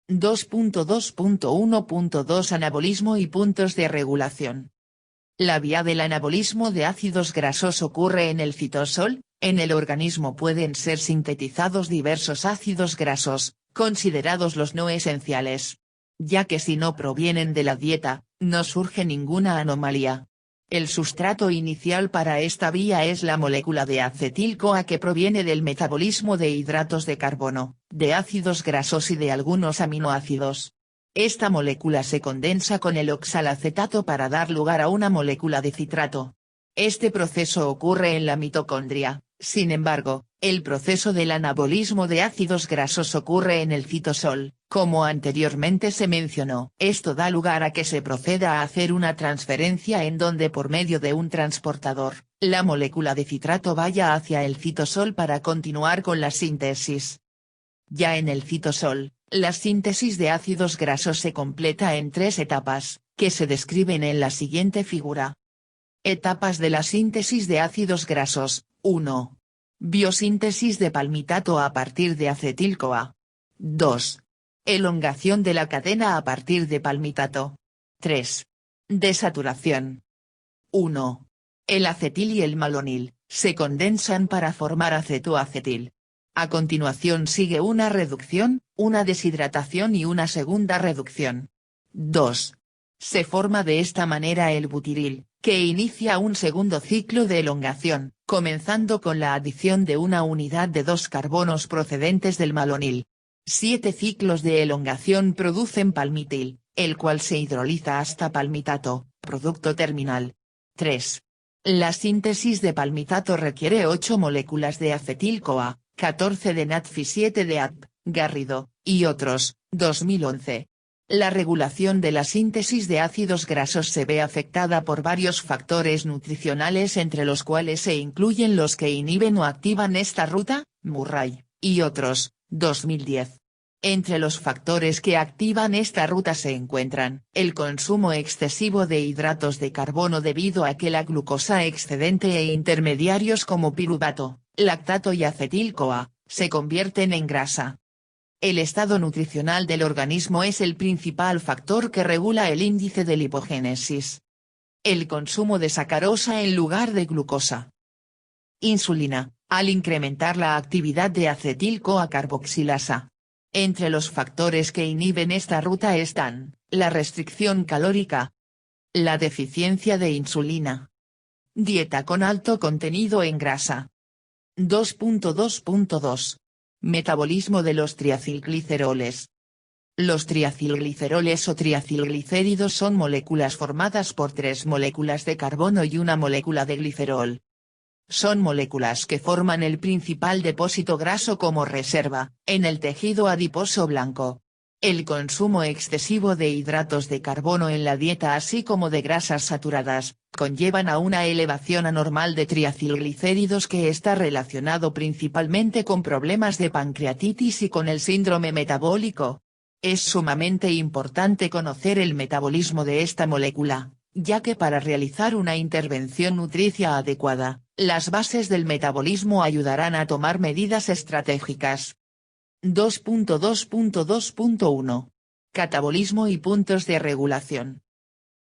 2.2.1.2 Anabolismo y puntos de regulación. La vía del anabolismo de ácidos grasos ocurre en el citosol. En el organismo pueden ser sintetizados diversos ácidos grasos, considerados los no esenciales. Ya que si no provienen de la dieta, no surge ninguna anomalía. El sustrato inicial para esta vía es la molécula de acetil-CoA que proviene del metabolismo de hidratos de carbono, de ácidos grasos y de algunos aminoácidos. Esta molécula se condensa con el oxalacetato para dar lugar a una molécula de citrato. Este proceso ocurre en la mitocondria. Sin embargo, el proceso del anabolismo de ácidos grasos ocurre en el citosol, como anteriormente se mencionó. Esto da lugar a que se proceda a hacer una transferencia en donde por medio de un transportador, la molécula de citrato vaya hacia el citosol para continuar con la síntesis. Ya en el citosol, la síntesis de ácidos grasos se completa en 3 etapas, que se describen en la siguiente figura. Etapas de la síntesis de ácidos grasos. 1. Biosíntesis de palmitato a partir de acetil-CoA. 2. Elongación de la cadena a partir de palmitato. 3. Desaturación. 1. El acetil y el malonil, se condensan para formar acetoacetil. A continuación sigue una reducción, una deshidratación y una segunda reducción. 2. Se forma de esta manera el butiril, que inicia un segundo ciclo de elongación, comenzando con la adición de una unidad de 2 carbonos procedentes del malonil. 7 ciclos de elongación producen palmitil, el cual se hidroliza hasta palmitato, producto terminal. 3. La síntesis de palmitato requiere 8 moléculas de acetil-CoA, 14 de NADPH y 7 de ADP, Garrido, y otros, 2011. La regulación de la síntesis de ácidos grasos se ve afectada por varios factores nutricionales entre los cuales se incluyen los que inhiben o activan esta ruta, Murray, y otros, 2010. Entre los factores que activan esta ruta se encuentran, el consumo excesivo de hidratos de carbono debido a que la glucosa excedente e intermediarios como piruvato, lactato y acetil-CoA, se convierten en grasa. El estado nutricional del organismo es el principal factor que regula el índice de lipogénesis. El consumo de sacarosa en lugar de glucosa. Insulina, al incrementar la actividad de acetil-CoA carboxilasa. Entre los factores que inhiben esta ruta están, la restricción calórica, la deficiencia de insulina, dieta con alto contenido en grasa. 2.2.2 Metabolismo de los triacilgliceroles. Los triacilgliceroles o triacilglicéridos son moléculas formadas por 3 moléculas de carbono y una molécula de glicerol. Son moléculas que forman el principal depósito graso como reserva, en el tejido adiposo blanco. El consumo excesivo de hidratos de carbono en la dieta así como de grasas saturadas, conllevan a una elevación anormal de triacilglicéridos que está relacionado principalmente con problemas de pancreatitis y con el síndrome metabólico. Es sumamente importante conocer el metabolismo de esta molécula, ya que para realizar una intervención nutricia adecuada, las bases del metabolismo ayudarán a tomar medidas estratégicas. 2.2.2.1 Catabolismo y puntos de regulación.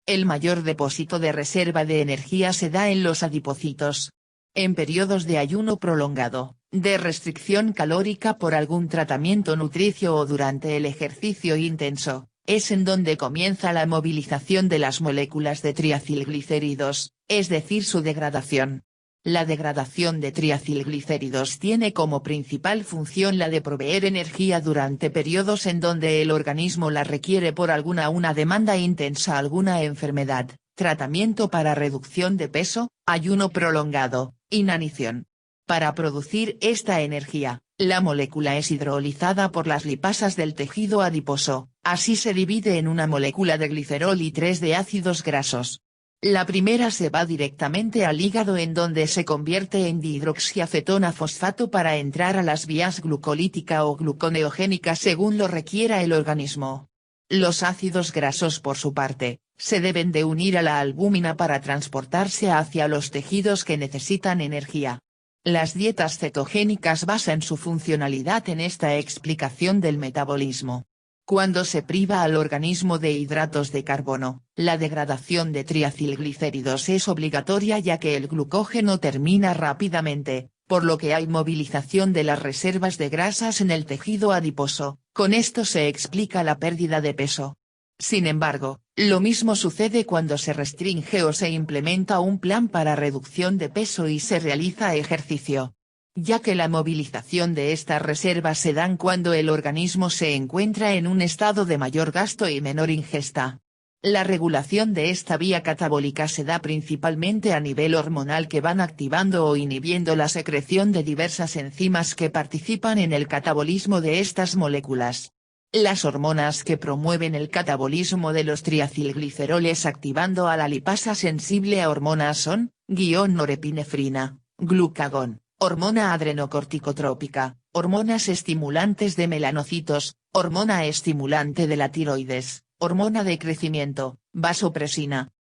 El mayor depósito de reserva de energía se da en los adipocitos. En periodos de ayuno prolongado, de restricción calórica por algún tratamiento nutricio o durante el ejercicio intenso, es en donde comienza la movilización de las moléculas de triacilglicéridos, es decir su degradación. La degradación de triacilglicéridos tiene como principal función la de proveer energía durante periodos en donde el organismo la requiere por una demanda intensa, alguna enfermedad, tratamiento para reducción de peso, ayuno prolongado, inanición. Para producir esta energía, La molécula es hidrolizada por las lipasas del tejido adiposo, así se divide en una molécula de glicerol y 3 de ácidos grasos. La primera se va directamente al hígado en donde se convierte en dihidroxiacetona fosfato para entrar a las vías glucolítica o gluconeogénica según lo requiera el organismo. Los ácidos grasos por su parte, se deben de unir a la albúmina para transportarse hacia los tejidos que necesitan energía. Las dietas cetogénicas basan su funcionalidad en esta explicación del metabolismo. Cuando se priva al organismo de hidratos de carbono, la degradación de triacilglicéridos es obligatoria ya que el glucógeno termina rápidamente, por lo que hay movilización de las reservas de grasas en el tejido adiposo, con esto se explica la pérdida de peso. Sin embargo, lo mismo sucede cuando se restringe o se implementa un plan para reducción de peso y se realiza ejercicio. Ya que la movilización de estas reservas se dan cuando el organismo se encuentra en un estado de mayor gasto y menor ingesta. La regulación de esta vía catabólica se da principalmente a nivel hormonal que van activando o inhibiendo la secreción de diversas enzimas que participan en el catabolismo de estas moléculas. Las hormonas que promueven el catabolismo de los triacilgliceroles activando a la lipasa sensible a hormonas son, norepinefrina, glucagón, hormona adrenocorticotrópica, hormonas estimulantes de melanocitos, hormona estimulante de la tiroides, hormona de crecimiento, vasopresina.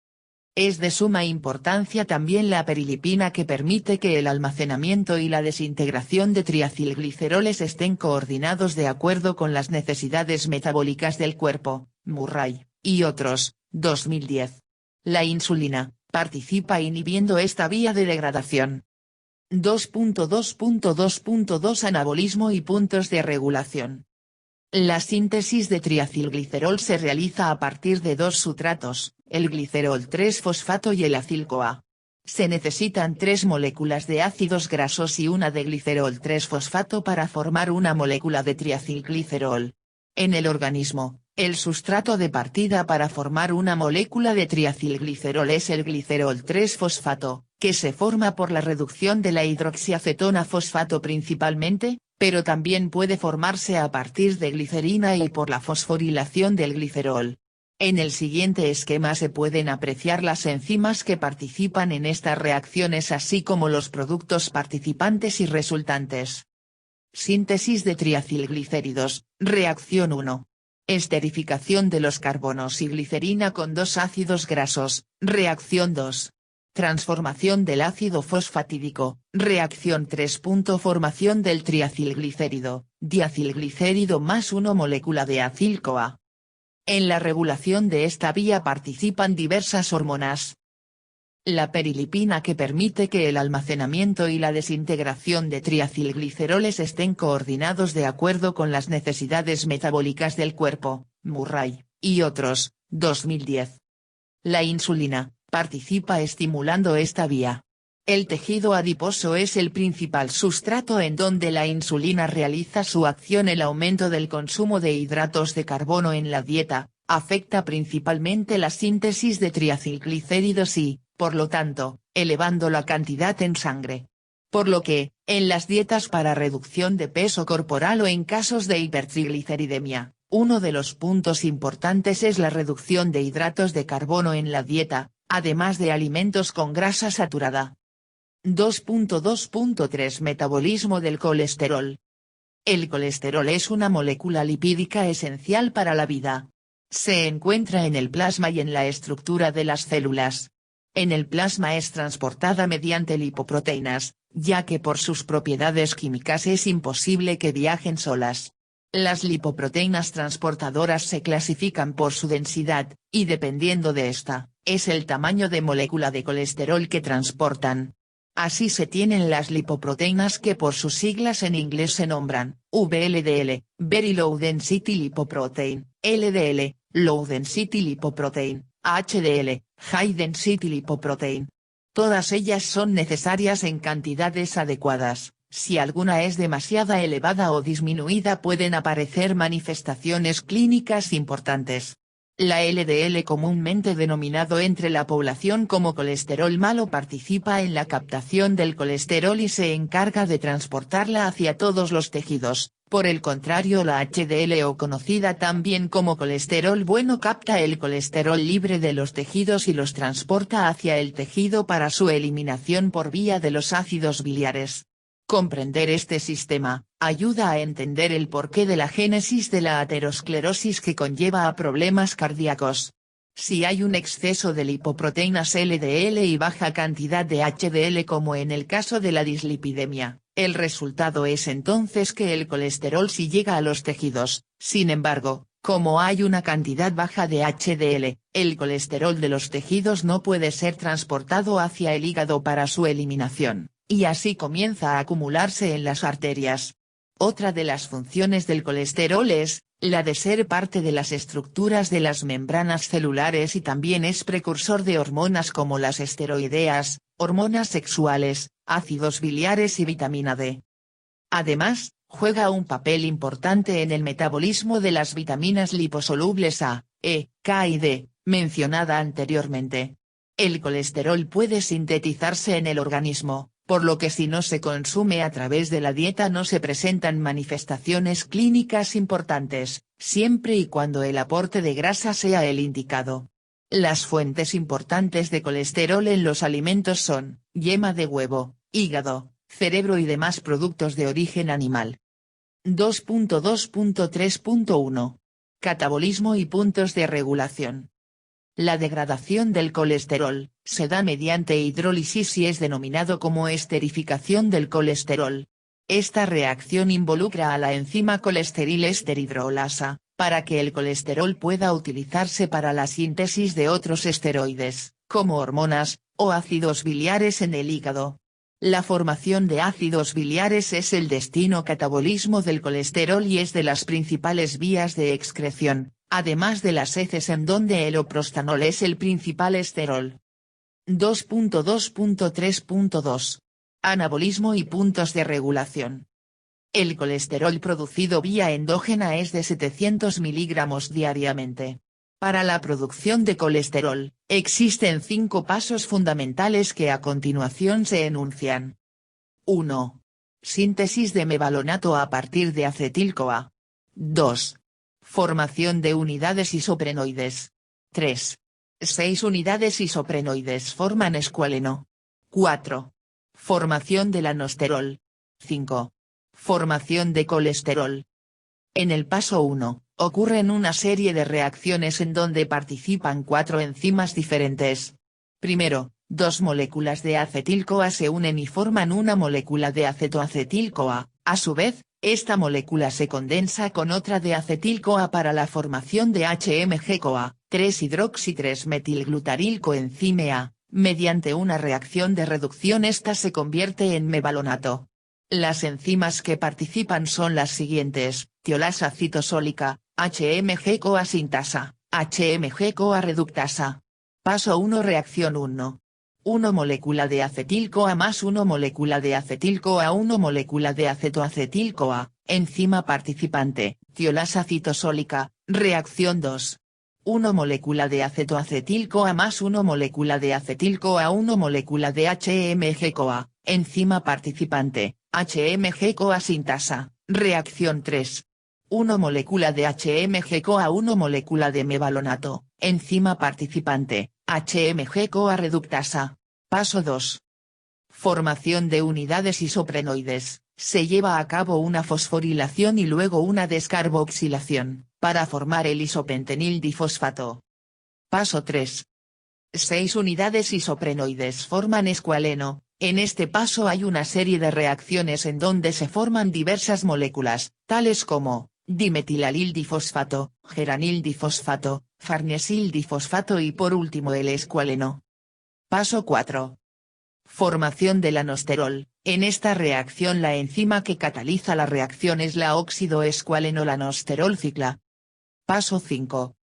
Es de suma importancia también la perilipina que permite que el almacenamiento y la desintegración de triacilgliceroles estén coordinados de acuerdo con las necesidades metabólicas del cuerpo, Murray, y otros, 2010. La insulina, participa inhibiendo esta vía de degradación. 2.2.2.2 Anabolismo y puntos de regulación. La síntesis de triacilglicerol se realiza a partir de dos sustratos, el glicerol 3-fosfato y el acil-CoA. Se necesitan 3 moléculas de ácidos grasos y una de glicerol 3-fosfato para formar una molécula de triacilglicerol. En el organismo, el sustrato de partida para formar una molécula de triacilglicerol es el glicerol 3-fosfato, que se forma por la reducción de la hidroxiacetona fosfato principalmente, pero también puede formarse a partir de glicerina y por la fosforilación del glicerol. En el siguiente esquema se pueden apreciar las enzimas que participan en estas reacciones así como los productos participantes y resultantes. Síntesis de triacilglicéridos, reacción 1. Esterificación de los carbonos y glicerina con 2 ácidos grasos, reacción 2. Transformación del ácido fosfatídico, reacción 3. Formación del triacilglicérido, diacilglicérido más 1 molécula de acil-CoA. En la regulación de esta vía participan diversas hormonas. La perilipina que permite que el almacenamiento y la desintegración de triacilgliceroles estén coordinados de acuerdo con las necesidades metabólicas del cuerpo, Murray, y otros, 2010. La insulina, participa estimulando esta vía. El tejido adiposo es el principal sustrato en donde la insulina realiza su acción. El aumento del consumo de hidratos de carbono en la dieta, afecta principalmente la síntesis de triacilglicéridos y, por lo tanto, elevando la cantidad en sangre. Por lo que, en las dietas para reducción de peso corporal o en casos de hipertrigliceridemia, uno de los puntos importantes es la reducción de hidratos de carbono en la dieta, además de alimentos con grasa saturada. 2.2.3 Metabolismo del colesterol. El colesterol es una molécula lipídica esencial para la vida. Se encuentra en el plasma y en la estructura de las células. En el plasma es transportada mediante lipoproteínas, ya que por sus propiedades químicas es imposible que viajen solas. Las lipoproteínas transportadoras se clasifican por su densidad, y dependiendo de esta, es el tamaño de molécula de colesterol que transportan. Así se tienen las lipoproteínas que por sus siglas en inglés se nombran, VLDL, Very Low Density Lipoprotein, LDL, Low Density Lipoprotein, HDL, High Density Lipoprotein. Todas ellas son necesarias en cantidades adecuadas. Si alguna es demasiado elevada o disminuida pueden aparecer manifestaciones clínicas importantes. La LDL, comúnmente denominado entre la población como colesterol malo, participa en la captación del colesterol y se encarga de transportarla hacia todos los tejidos. Por el contrario, la HDL, o conocida también como colesterol bueno, capta el colesterol libre de los tejidos y los transporta hacia el tejido para su eliminación por vía de los ácidos biliares. Comprender este sistema ayuda a entender el porqué de la génesis de la aterosclerosis, que conlleva a problemas cardíacos. Si hay un exceso de lipoproteínas LDL y baja cantidad de HDL, como en el caso de la dislipidemia, el resultado es entonces que el colesterol sí llega a los tejidos. Sin embargo, como hay una cantidad baja de HDL, el colesterol de los tejidos no puede ser transportado hacia el hígado para su eliminación, y así comienza a acumularse en las arterias. Otra de las funciones del colesterol es la de ser parte de las estructuras de las membranas celulares, y también es precursor de hormonas como las esteroideas, hormonas sexuales, ácidos biliares y vitamina D. Además, juega un papel importante en el metabolismo de las vitaminas liposolubles A, E, K y D, mencionada anteriormente. El colesterol puede sintetizarse en el organismo, por lo que si no se consume a través de la dieta no se presentan manifestaciones clínicas importantes, siempre y cuando el aporte de grasa sea el indicado. Las fuentes importantes de colesterol en los alimentos son yema de huevo, hígado, cerebro y demás productos de origen animal. 2.2.3.1. Catabolismo y puntos de regulación. La degradación del colesterol se da mediante hidrólisis y es denominado como esterificación del colesterol. Esta reacción involucra a la enzima colesterol-ester-hidrolasa, para que el colesterol pueda utilizarse para la síntesis de otros esteroides, como hormonas, o ácidos biliares en el hígado. La formación de ácidos biliares es el destino catabolismo del colesterol y es de las principales vías de excreción, además de las heces, en donde el oprostanol es el principal esterol. 2.2.3.2. Anabolismo y puntos de regulación. El colesterol producido vía endógena es de 700 miligramos diariamente. Para la producción de colesterol, existen 5 pasos fundamentales que a continuación se enuncian. 1. Síntesis de mevalonato a partir de acetil-CoA. 2. Formación de unidades isoprenoides. 3. 6 unidades isoprenoides forman escualeno. 4. Formación del anosterol. 5. Formación de colesterol. En el paso 1, ocurren una serie de reacciones en donde participan 4 enzimas diferentes. Primero, 2 moléculas de acetil-CoA se unen y forman una molécula de acetoacetil-CoA, a su vez, esta molécula se condensa con otra de acetil-CoA para la formación de HMG-CoA, 3-hidroxi-3-metilglutarilcoenzime A, mediante una reacción de reducción esta se convierte en mevalonato. Las enzimas que participan son las siguientes: tiolasa citosólica, HMG-CoA sintasa, HMG-CoA reductasa. Paso 1. Reacción 1. 1 molécula de acetil-CoA más 1 molécula de acetil-CoA, 1 molécula de acetoacetil-CoA, enzima participante, tiolasa citosólica. Reacción 2. 1 molécula de acetoacetil-CoA más 1 molécula de acetil-CoA, 1 molécula de HMG-CoA, enzima participante, HMG-CoA sintasa. Reacción 3. 1 molécula de HMG-CoA, 1 molécula de mevalonato, enzima participante, HMG-CoA reductasa. Paso 2. Formación de unidades isoprenoides. Se lleva a cabo una fosforilación y luego una descarboxilación, para formar el isopentenil difosfato. Paso 3. 6 unidades isoprenoides forman escualeno. En este paso hay una serie de reacciones en donde se forman diversas moléculas, tales como dimetilalil difosfato, geranil difosfato, farnesil difosfato y por último el escualeno. Paso 4. Formación del anosterol. En esta reacción la enzima que cataliza la reacción es la óxido-escualeno-lanosterol cicla. Paso 5.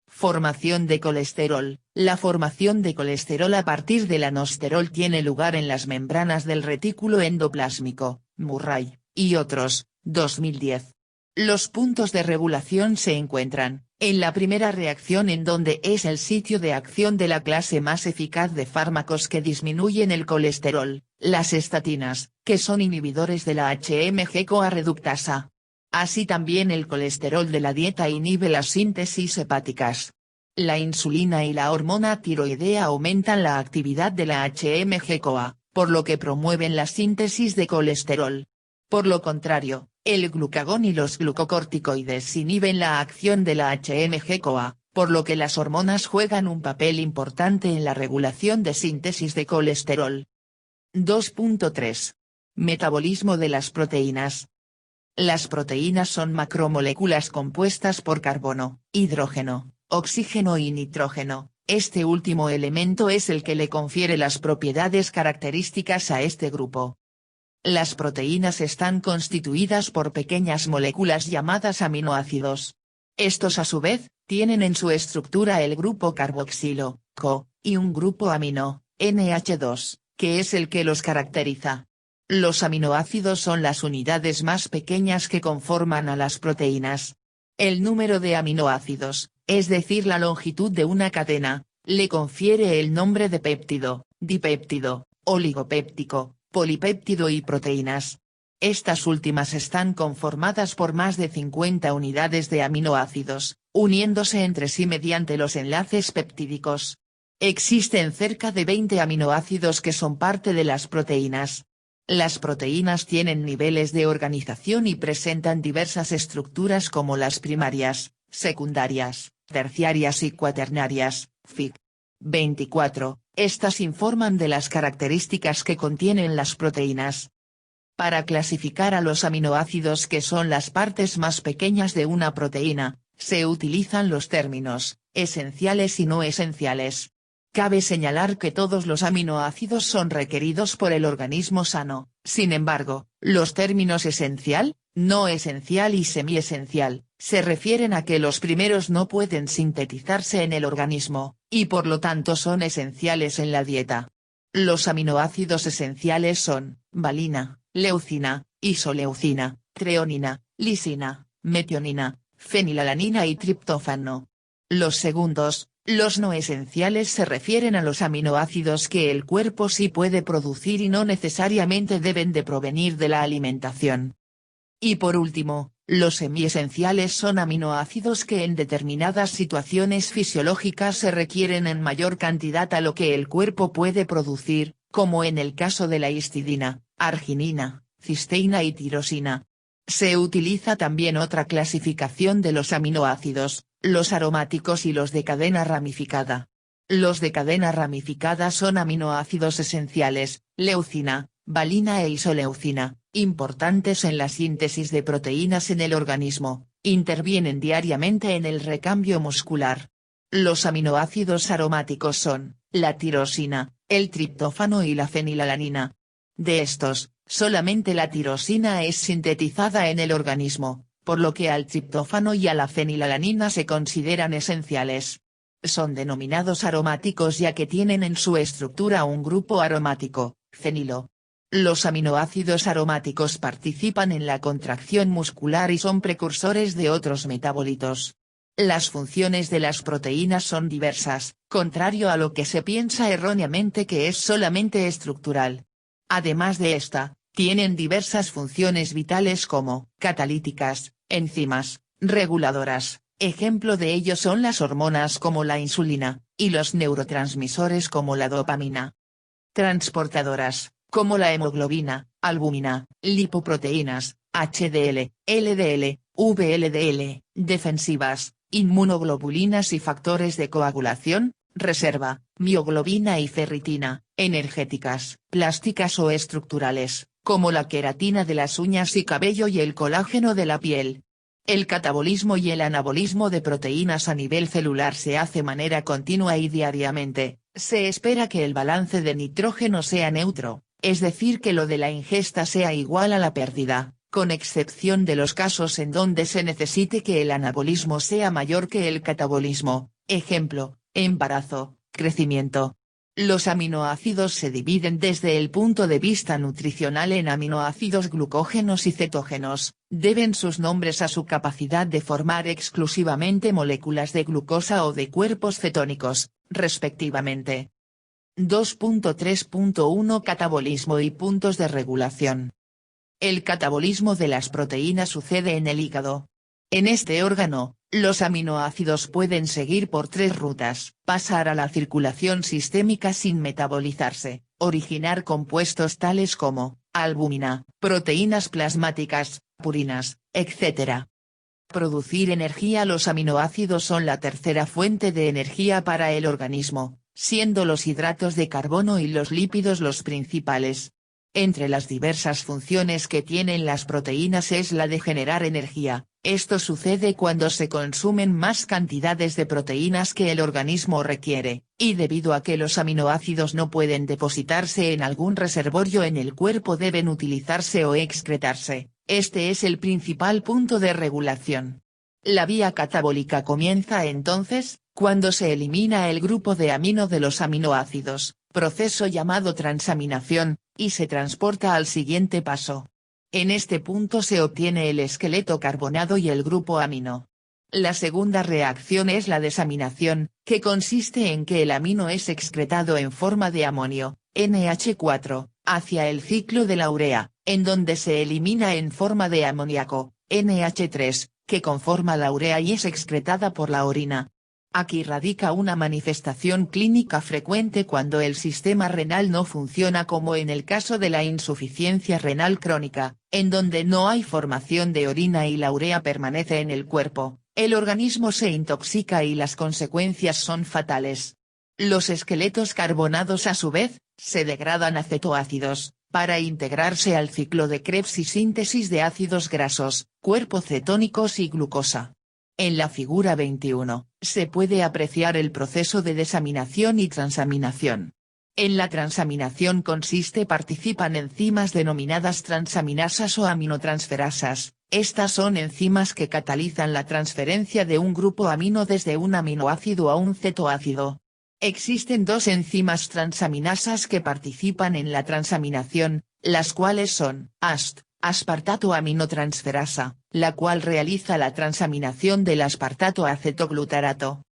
Formación de colesterol. La formación de colesterol a partir del anosterol tiene lugar en las membranas del retículo endoplásmico, Murray, y otros, 2010. Los puntos de regulación se encuentran, En la primera reacción, en donde es el sitio de acción de la clase más eficaz de fármacos que disminuyen el colesterol, las estatinas, que son inhibidores de la HMG-CoA reductasa. Así también el colesterol de la dieta inhibe las síntesis hepáticas. La insulina y la hormona tiroidea aumentan la actividad de la HMG-CoA, por lo que promueven la síntesis de colesterol. Por lo contrario, el glucagón y los glucocorticoides inhiben la acción de la HMG-CoA, por lo que las hormonas juegan un papel importante en la regulación de síntesis de colesterol. 2.3. Metabolismo de las proteínas. Las proteínas son macromoléculas compuestas por carbono, hidrógeno, oxígeno y nitrógeno. Este último elemento es el que le confiere las propiedades características a este grupo. Las proteínas están constituidas por pequeñas moléculas llamadas aminoácidos. Estos a su vez, tienen en su estructura el grupo carboxilo, CO, y un grupo amino, NH2, que es el que los caracteriza. Los aminoácidos son las unidades más pequeñas que conforman a las proteínas. El número de aminoácidos, es decir la longitud de una cadena, le confiere el nombre de péptido, dipéptido, oligopéptico, polipéptido y proteínas. Estas últimas están conformadas por más de 50 unidades de aminoácidos, uniéndose entre sí mediante los enlaces peptídicos. Existen cerca de 20 aminoácidos que son parte de las proteínas. Las proteínas tienen niveles de organización y presentan diversas estructuras como las primarias, secundarias, terciarias y cuaternarias, Fig. 24. Estas informan de las características que contienen las proteínas. Para clasificar a los aminoácidos, que son las partes más pequeñas de una proteína, se utilizan los términos esenciales y no esenciales. Cabe señalar que todos los aminoácidos son requeridos por el organismo sano. Sin embargo, los términos esencial, no esencial y semiesencial, se refieren a que los primeros no pueden sintetizarse en el organismo, y por lo tanto son esenciales en la dieta. Los aminoácidos esenciales son valina, leucina, isoleucina, treonina, lisina, metionina, fenilalanina y triptófano. Los segundos, los no esenciales, se refieren a los aminoácidos que el cuerpo sí puede producir y no necesariamente deben de provenir de la alimentación. Y por último, los semiesenciales son aminoácidos que en determinadas situaciones fisiológicas se requieren en mayor cantidad a lo que el cuerpo puede producir, como en el caso de la histidina, arginina, cisteína y tirosina. Se utiliza también otra clasificación de los aminoácidos, los aromáticos y los de cadena ramificada. Los de cadena ramificada son aminoácidos esenciales, leucina, valina e isoleucina, importantes en la síntesis de proteínas en el organismo, intervienen diariamente en el recambio muscular. Los aminoácidos aromáticos son la tirosina, el triptófano y la fenilalanina. De estos, solamente la tirosina es sintetizada en el organismo, por lo que al triptófano y a la fenilalanina se consideran esenciales. Son denominados aromáticos ya que tienen en su estructura un grupo aromático, fenilo. Los aminoácidos aromáticos participan en la contracción muscular y son precursores de otros metabolitos. Las funciones de las proteínas son diversas, contrario a lo que se piensa erróneamente que es solamente estructural. Además de esta, tienen diversas funciones vitales como catalíticas, enzimas, reguladoras. Ejemplo de ello son las hormonas como la insulina, y los neurotransmisores como la dopamina. Transportadoras, como la hemoglobina, albúmina, lipoproteínas, HDL, LDL, VLDL, defensivas, inmunoglobulinas y factores de coagulación, reserva, mioglobina y ferritina, energéticas, plásticas o estructurales, como la queratina de las uñas y cabello y el colágeno de la piel. El catabolismo y el anabolismo de proteínas a nivel celular se hace de manera continua y diariamente. Se espera que el balance de nitrógeno sea neutro, es decir que lo de la ingesta sea igual a la pérdida, con excepción de los casos en donde se necesite que el anabolismo sea mayor que el catabolismo, ejemplo, embarazo, crecimiento. Los aminoácidos se dividen desde el punto de vista nutricional en aminoácidos glucógenos y cetógenos, deben sus nombres a su capacidad de formar exclusivamente moléculas de glucosa o de cuerpos cetónicos, respectivamente. 2.3.1 Catabolismo y puntos de regulación. El catabolismo de las proteínas sucede en el hígado. En este órgano, los aminoácidos pueden seguir por tres rutas: pasar a la circulación sistémica sin metabolizarse, originar compuestos tales como albúmina, proteínas plasmáticas, purinas, etc. Producir energía. Los aminoácidos son la tercera fuente de energía para el organismo, siendo los hidratos de carbono y los lípidos los principales. Entre las diversas funciones que tienen las proteínas es la de generar energía. Esto sucede cuando se consumen más cantidades de proteínas que el organismo requiere, y debido a que los aminoácidos no pueden depositarse en algún reservorio en el cuerpo, deben utilizarse o excretarse. Este es el principal punto de regulación. La vía catabólica comienza entonces, cuando se elimina el grupo de amino de los aminoácidos, proceso llamado transaminación, y se transporta al siguiente paso. En este punto se obtiene el esqueleto carbonado y el grupo amino. La segunda reacción es la desaminación, que consiste en que el amino es excretado en forma de amonio, NH4, hacia el ciclo de la urea, en donde se elimina en forma de amoníaco, NH3, que conforma la urea y es excretada por la orina. Aquí radica una manifestación clínica frecuente cuando el sistema renal no funciona, como en el caso de la insuficiencia renal crónica, en donde no hay formación de orina y la urea permanece en el cuerpo, el organismo se intoxica y las consecuencias son fatales. Los esqueletos carbonados a su vez, se degradan a cetoácidos, para integrarse al ciclo de Krebs y síntesis de ácidos grasos, cuerpos cetónicos y glucosa. En la figura 21, se puede apreciar el proceso de desaminación y transaminación. En la transaminación participan enzimas denominadas transaminasas o aminotransferasas. Estas son enzimas que catalizan la transferencia de un grupo amino desde un aminoácido a un cetoácido. Existen dos enzimas transaminasas que participan en la transaminación, las cuales son AST, aspartato aminotransferasa, la cual realiza la transaminación del aspartato a cetoglutarato.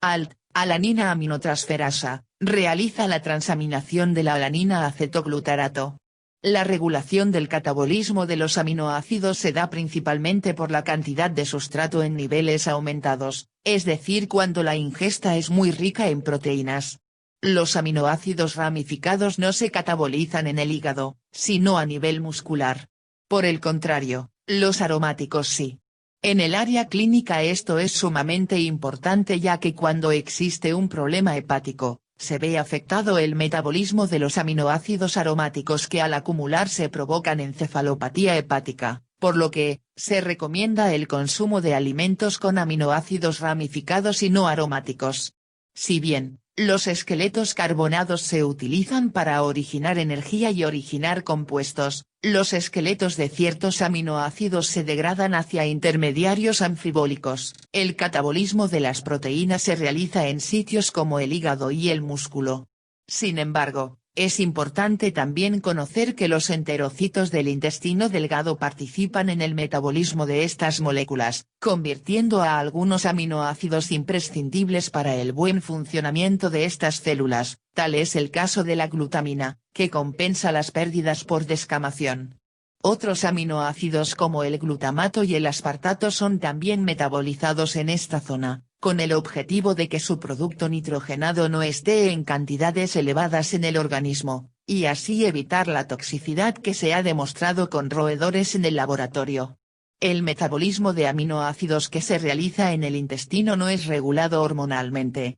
ALT, alanina aminotransferasa, realiza la transaminación de la alanina a cetoglutarato. La regulación del catabolismo de los aminoácidos se da principalmente por la cantidad de sustrato en niveles aumentados, es decir, cuando la ingesta es muy rica en proteínas. Los aminoácidos ramificados no se catabolizan en el hígado, sino a nivel muscular. Por el contrario, los aromáticos sí. En el área clínica esto es sumamente importante, ya que cuando existe un problema hepático, se ve afectado el metabolismo de los aminoácidos aromáticos que al acumularse provocan encefalopatía hepática, por lo que, se recomienda el consumo de alimentos con aminoácidos ramificados y no aromáticos. Si bien, los esqueletos carbonados se utilizan para originar energía y originar compuestos, los esqueletos de ciertos aminoácidos se degradan hacia intermediarios anfibólicos. El catabolismo de las proteínas se realiza en sitios como el hígado y el músculo. Sin embargo, es importante también conocer que los enterocitos del intestino delgado participan en el metabolismo de estas moléculas, convirtiendo a algunos aminoácidos imprescindibles para el buen funcionamiento de estas células. Tal es el caso de la glutamina, que compensa las pérdidas por descamación. Otros aminoácidos como el glutamato y el aspartato son también metabolizados en esta zona, con el objetivo de que su producto nitrogenado no esté en cantidades elevadas en el organismo, y así evitar la toxicidad que se ha demostrado con roedores en el laboratorio. El metabolismo de aminoácidos que se realiza en el intestino no es regulado hormonalmente.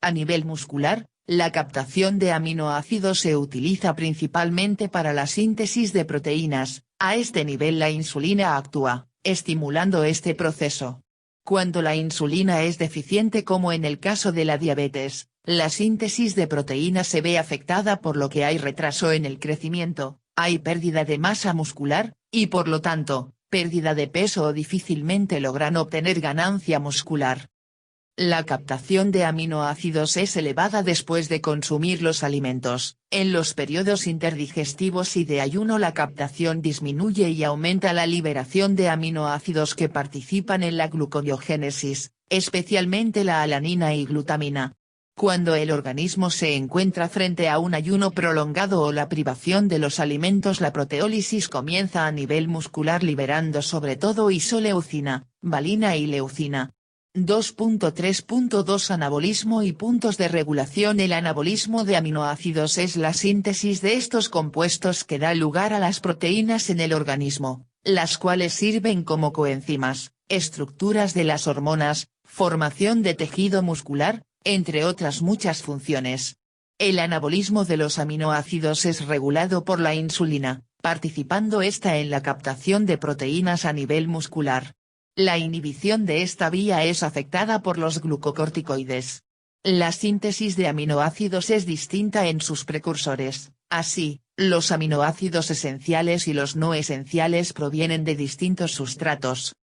A nivel muscular, la captación de aminoácidos se utiliza principalmente para la síntesis de proteínas. A este nivel la insulina actúa, estimulando este proceso. Cuando la insulina es deficiente, como en el caso de la diabetes, la síntesis de proteínas se ve afectada, por lo que hay retraso en el crecimiento, hay pérdida de masa muscular, y por lo tanto, pérdida de peso o difícilmente logran obtener ganancia muscular. La captación de aminoácidos es elevada después de consumir los alimentos. En los periodos interdigestivos y de ayuno la captación disminuye y aumenta la liberación de aminoácidos que participan en la gluconeogénesis, especialmente la alanina y glutamina. Cuando el organismo se encuentra frente a un ayuno prolongado o la privación de los alimentos, la proteólisis comienza a nivel muscular liberando sobre todo isoleucina, valina y leucina. 2.3.2 Anabolismo y puntos de regulación. El anabolismo de aminoácidos es la síntesis de estos compuestos que da lugar a las proteínas en el organismo, las cuales sirven como coenzimas, estructuras de las hormonas, formación de tejido muscular, entre otras muchas funciones. El anabolismo de los aminoácidos es regulado por la insulina, participando esta en la captación de proteínas a nivel muscular. La inhibición de esta vía es afectada por los glucocorticoides. La síntesis de aminoácidos es distinta en sus precursores, así, los aminoácidos esenciales y los no esenciales provienen de distintos sustratos.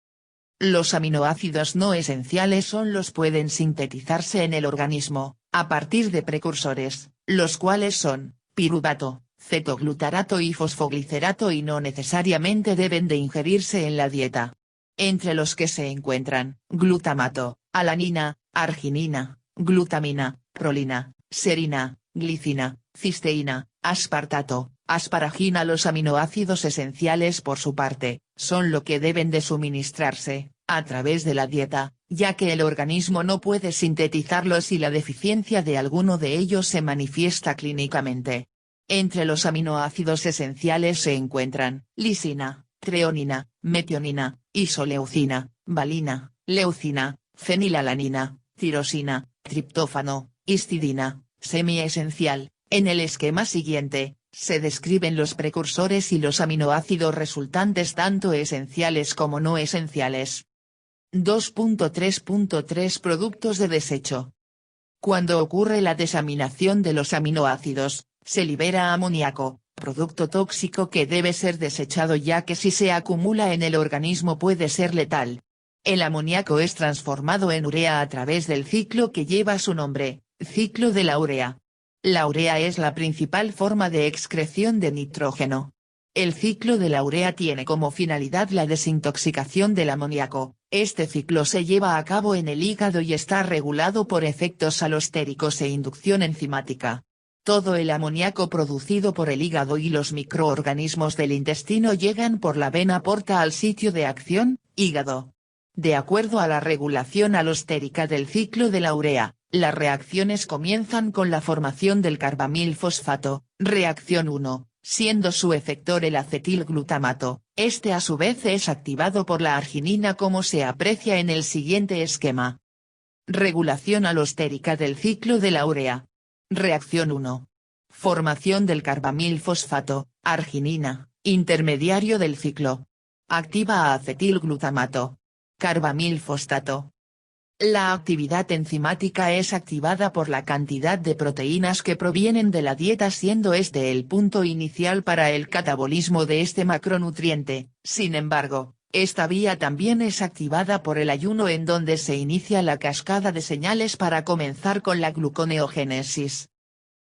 Los aminoácidos no esenciales pueden sintetizarse en el organismo, a partir de precursores, los cuales son, piruvato, cetoglutarato y fosfoglicerato y no necesariamente deben de ingerirse en la dieta. Entre los que se encuentran, glutamato, alanina, arginina, glutamina, prolina, serina, glicina, cisteína, aspartato, asparagina. Los aminoácidos esenciales por su parte, son lo que deben de suministrarse, a través de la dieta, ya que el organismo no puede sintetizarlos y la deficiencia de alguno de ellos se manifiesta clínicamente. Entre los aminoácidos esenciales se encuentran, lisina, treonina, metionina, isoleucina, valina, leucina, fenilalanina, tirosina, triptófano, histidina, semiesencial. En el esquema siguiente, se describen los precursores y los aminoácidos resultantes tanto esenciales como no esenciales. 2.3.3 Productos de desecho. Cuando ocurre la desaminación de los aminoácidos, se libera amoníaco, producto tóxico que debe ser desechado ya que si se acumula en el organismo puede ser letal. El amoníaco es transformado en urea a través del ciclo que lleva su nombre, ciclo de la urea. La urea es la principal forma de excreción de nitrógeno. El ciclo de la urea tiene como finalidad la desintoxicación del amoníaco. Este ciclo se lleva a cabo en el hígado y está regulado por efectos alostéricos e inducción enzimática. Todo el amoníaco producido por el hígado y los microorganismos del intestino llegan por la vena porta al sitio de acción, hígado. De acuerdo a la regulación alostérica del ciclo de la urea, las reacciones comienzan con la formación del carbamilfosfato, reacción 1, siendo su efector el acetilglutamato. Este a su vez es activado por la arginina como se aprecia en el siguiente esquema. Regulación alostérica del ciclo de la urea. Reacción 1. Formación del carbamilfosfato, arginina, intermediario del ciclo. Activa a acetilglutamato. Carbamilfosfato. La actividad enzimática es activada por la cantidad de proteínas que provienen de la dieta, siendo este el punto inicial para el catabolismo de este macronutriente. Sin embargo, esta vía también es activada por el ayuno, en donde se inicia la cascada de señales para comenzar con la gluconeogénesis.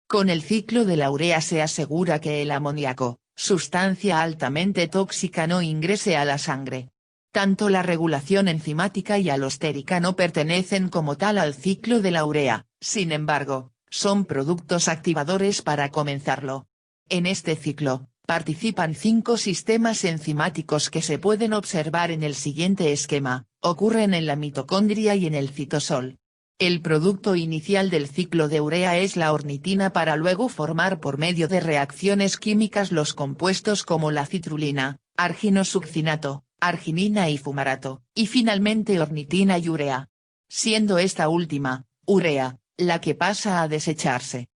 Con el ciclo de la urea se asegura que el amoníaco, sustancia altamente tóxica, no ingrese a la sangre. Tanto la regulación enzimática y alostérica no pertenecen como tal al ciclo de la urea, sin embargo, son productos activadores para comenzarlo. En este ciclo, participan 5 sistemas enzimáticos que se pueden observar en el siguiente esquema, ocurren en la mitocondria y en el citosol. El producto inicial del ciclo de urea es la ornitina, para luego formar por medio de reacciones químicas los compuestos como la citrulina, arginosuccinato, arginina y fumarato, y finalmente ornitina y urea. Siendo esta última, urea, la que pasa a desecharse.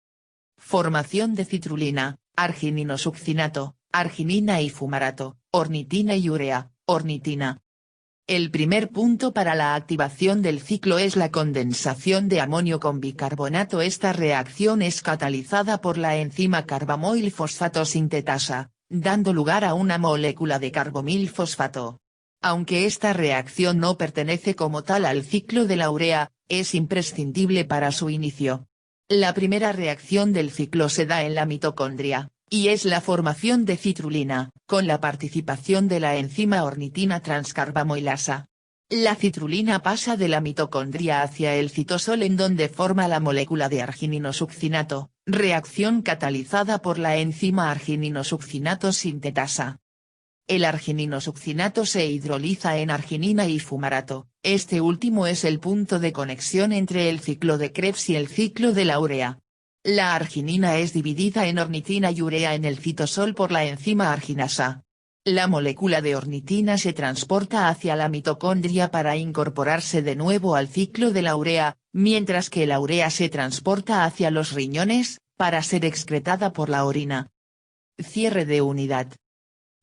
Formación de citrulina, argininosuccinato, arginina y fumarato, ornitina y urea, ornitina. El primer punto para la activación del ciclo es la condensación de amonio con bicarbonato. Esta reacción es catalizada por la enzima carbamilfosfato sintetasa, dando lugar a una molécula de carbamilfosfato. Aunque esta reacción no pertenece como tal al ciclo de la urea, es imprescindible para su inicio. La primera reacción del ciclo se da en la mitocondria, y es la formación de citrulina, con la participación de la enzima ornitina transcarbamilasa. La citrulina pasa de la mitocondria hacia el citosol en donde forma la molécula de argininosuccinato, reacción catalizada por la enzima argininosuccinato sintetasa. El argininosuccinato se hidroliza en arginina y fumarato, este último es el punto de conexión entre el ciclo de Krebs y el ciclo de la urea. La arginina es dividida en ornitina y urea en el citosol por la enzima arginasa. La molécula de ornitina se transporta hacia la mitocondria para incorporarse de nuevo al ciclo de la urea, mientras que la urea se transporta hacia los riñones, para ser excretada por la orina. Cierre de unidad.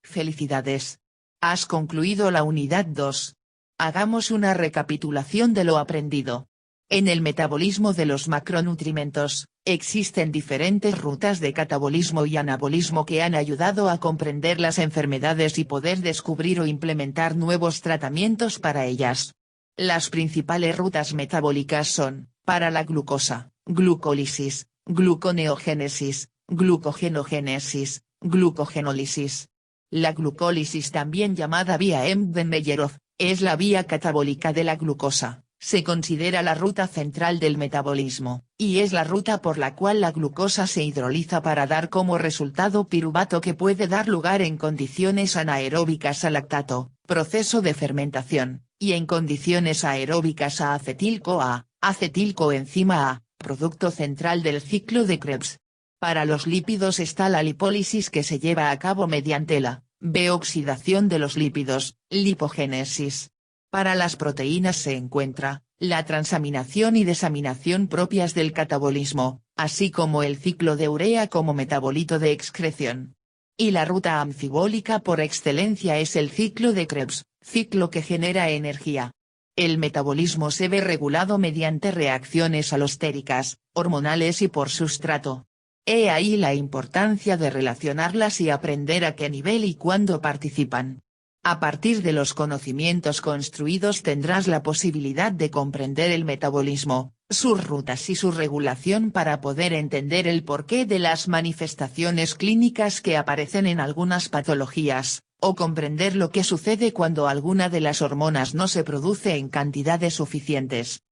Felicidades. Has concluido la unidad 2. Hagamos una recapitulación de lo aprendido. En el metabolismo de los macronutrimentos, existen diferentes rutas de catabolismo y anabolismo que han ayudado a comprender las enfermedades y poder descubrir o implementar nuevos tratamientos para ellas. Las principales rutas metabólicas son, para la glucosa, glucólisis, gluconeogénesis, glucogenogénesis, glucogenólisis. La glucólisis, también llamada vía Embden-Meyerhof, es la vía catabólica de la glucosa. Se considera la ruta central del metabolismo, y es la ruta por la cual la glucosa se hidroliza para dar como resultado piruvato que puede dar lugar en condiciones anaeróbicas a lactato, proceso de fermentación, y en condiciones aeróbicas a acetil-CoA, acetilcoenzima A, producto central del ciclo de Krebs. Para los lípidos está la lipólisis que se lleva a cabo mediante la B-oxidación de los lípidos, lipogénesis. Para las proteínas se encuentra, la transaminación y desaminación propias del catabolismo, así como el ciclo de urea como metabolito de excreción. Y la ruta anfibólica por excelencia es el ciclo de Krebs, ciclo que genera energía. El metabolismo se ve regulado mediante reacciones alostéricas, hormonales y por sustrato. He ahí la importancia de relacionarlas y aprender a qué nivel y cuándo participan. A partir de los conocimientos construidos tendrás la posibilidad de comprender el metabolismo, sus rutas y su regulación para poder entender el porqué de las manifestaciones clínicas que aparecen en algunas patologías, o comprender lo que sucede cuando alguna de las hormonas no se produce en cantidades suficientes.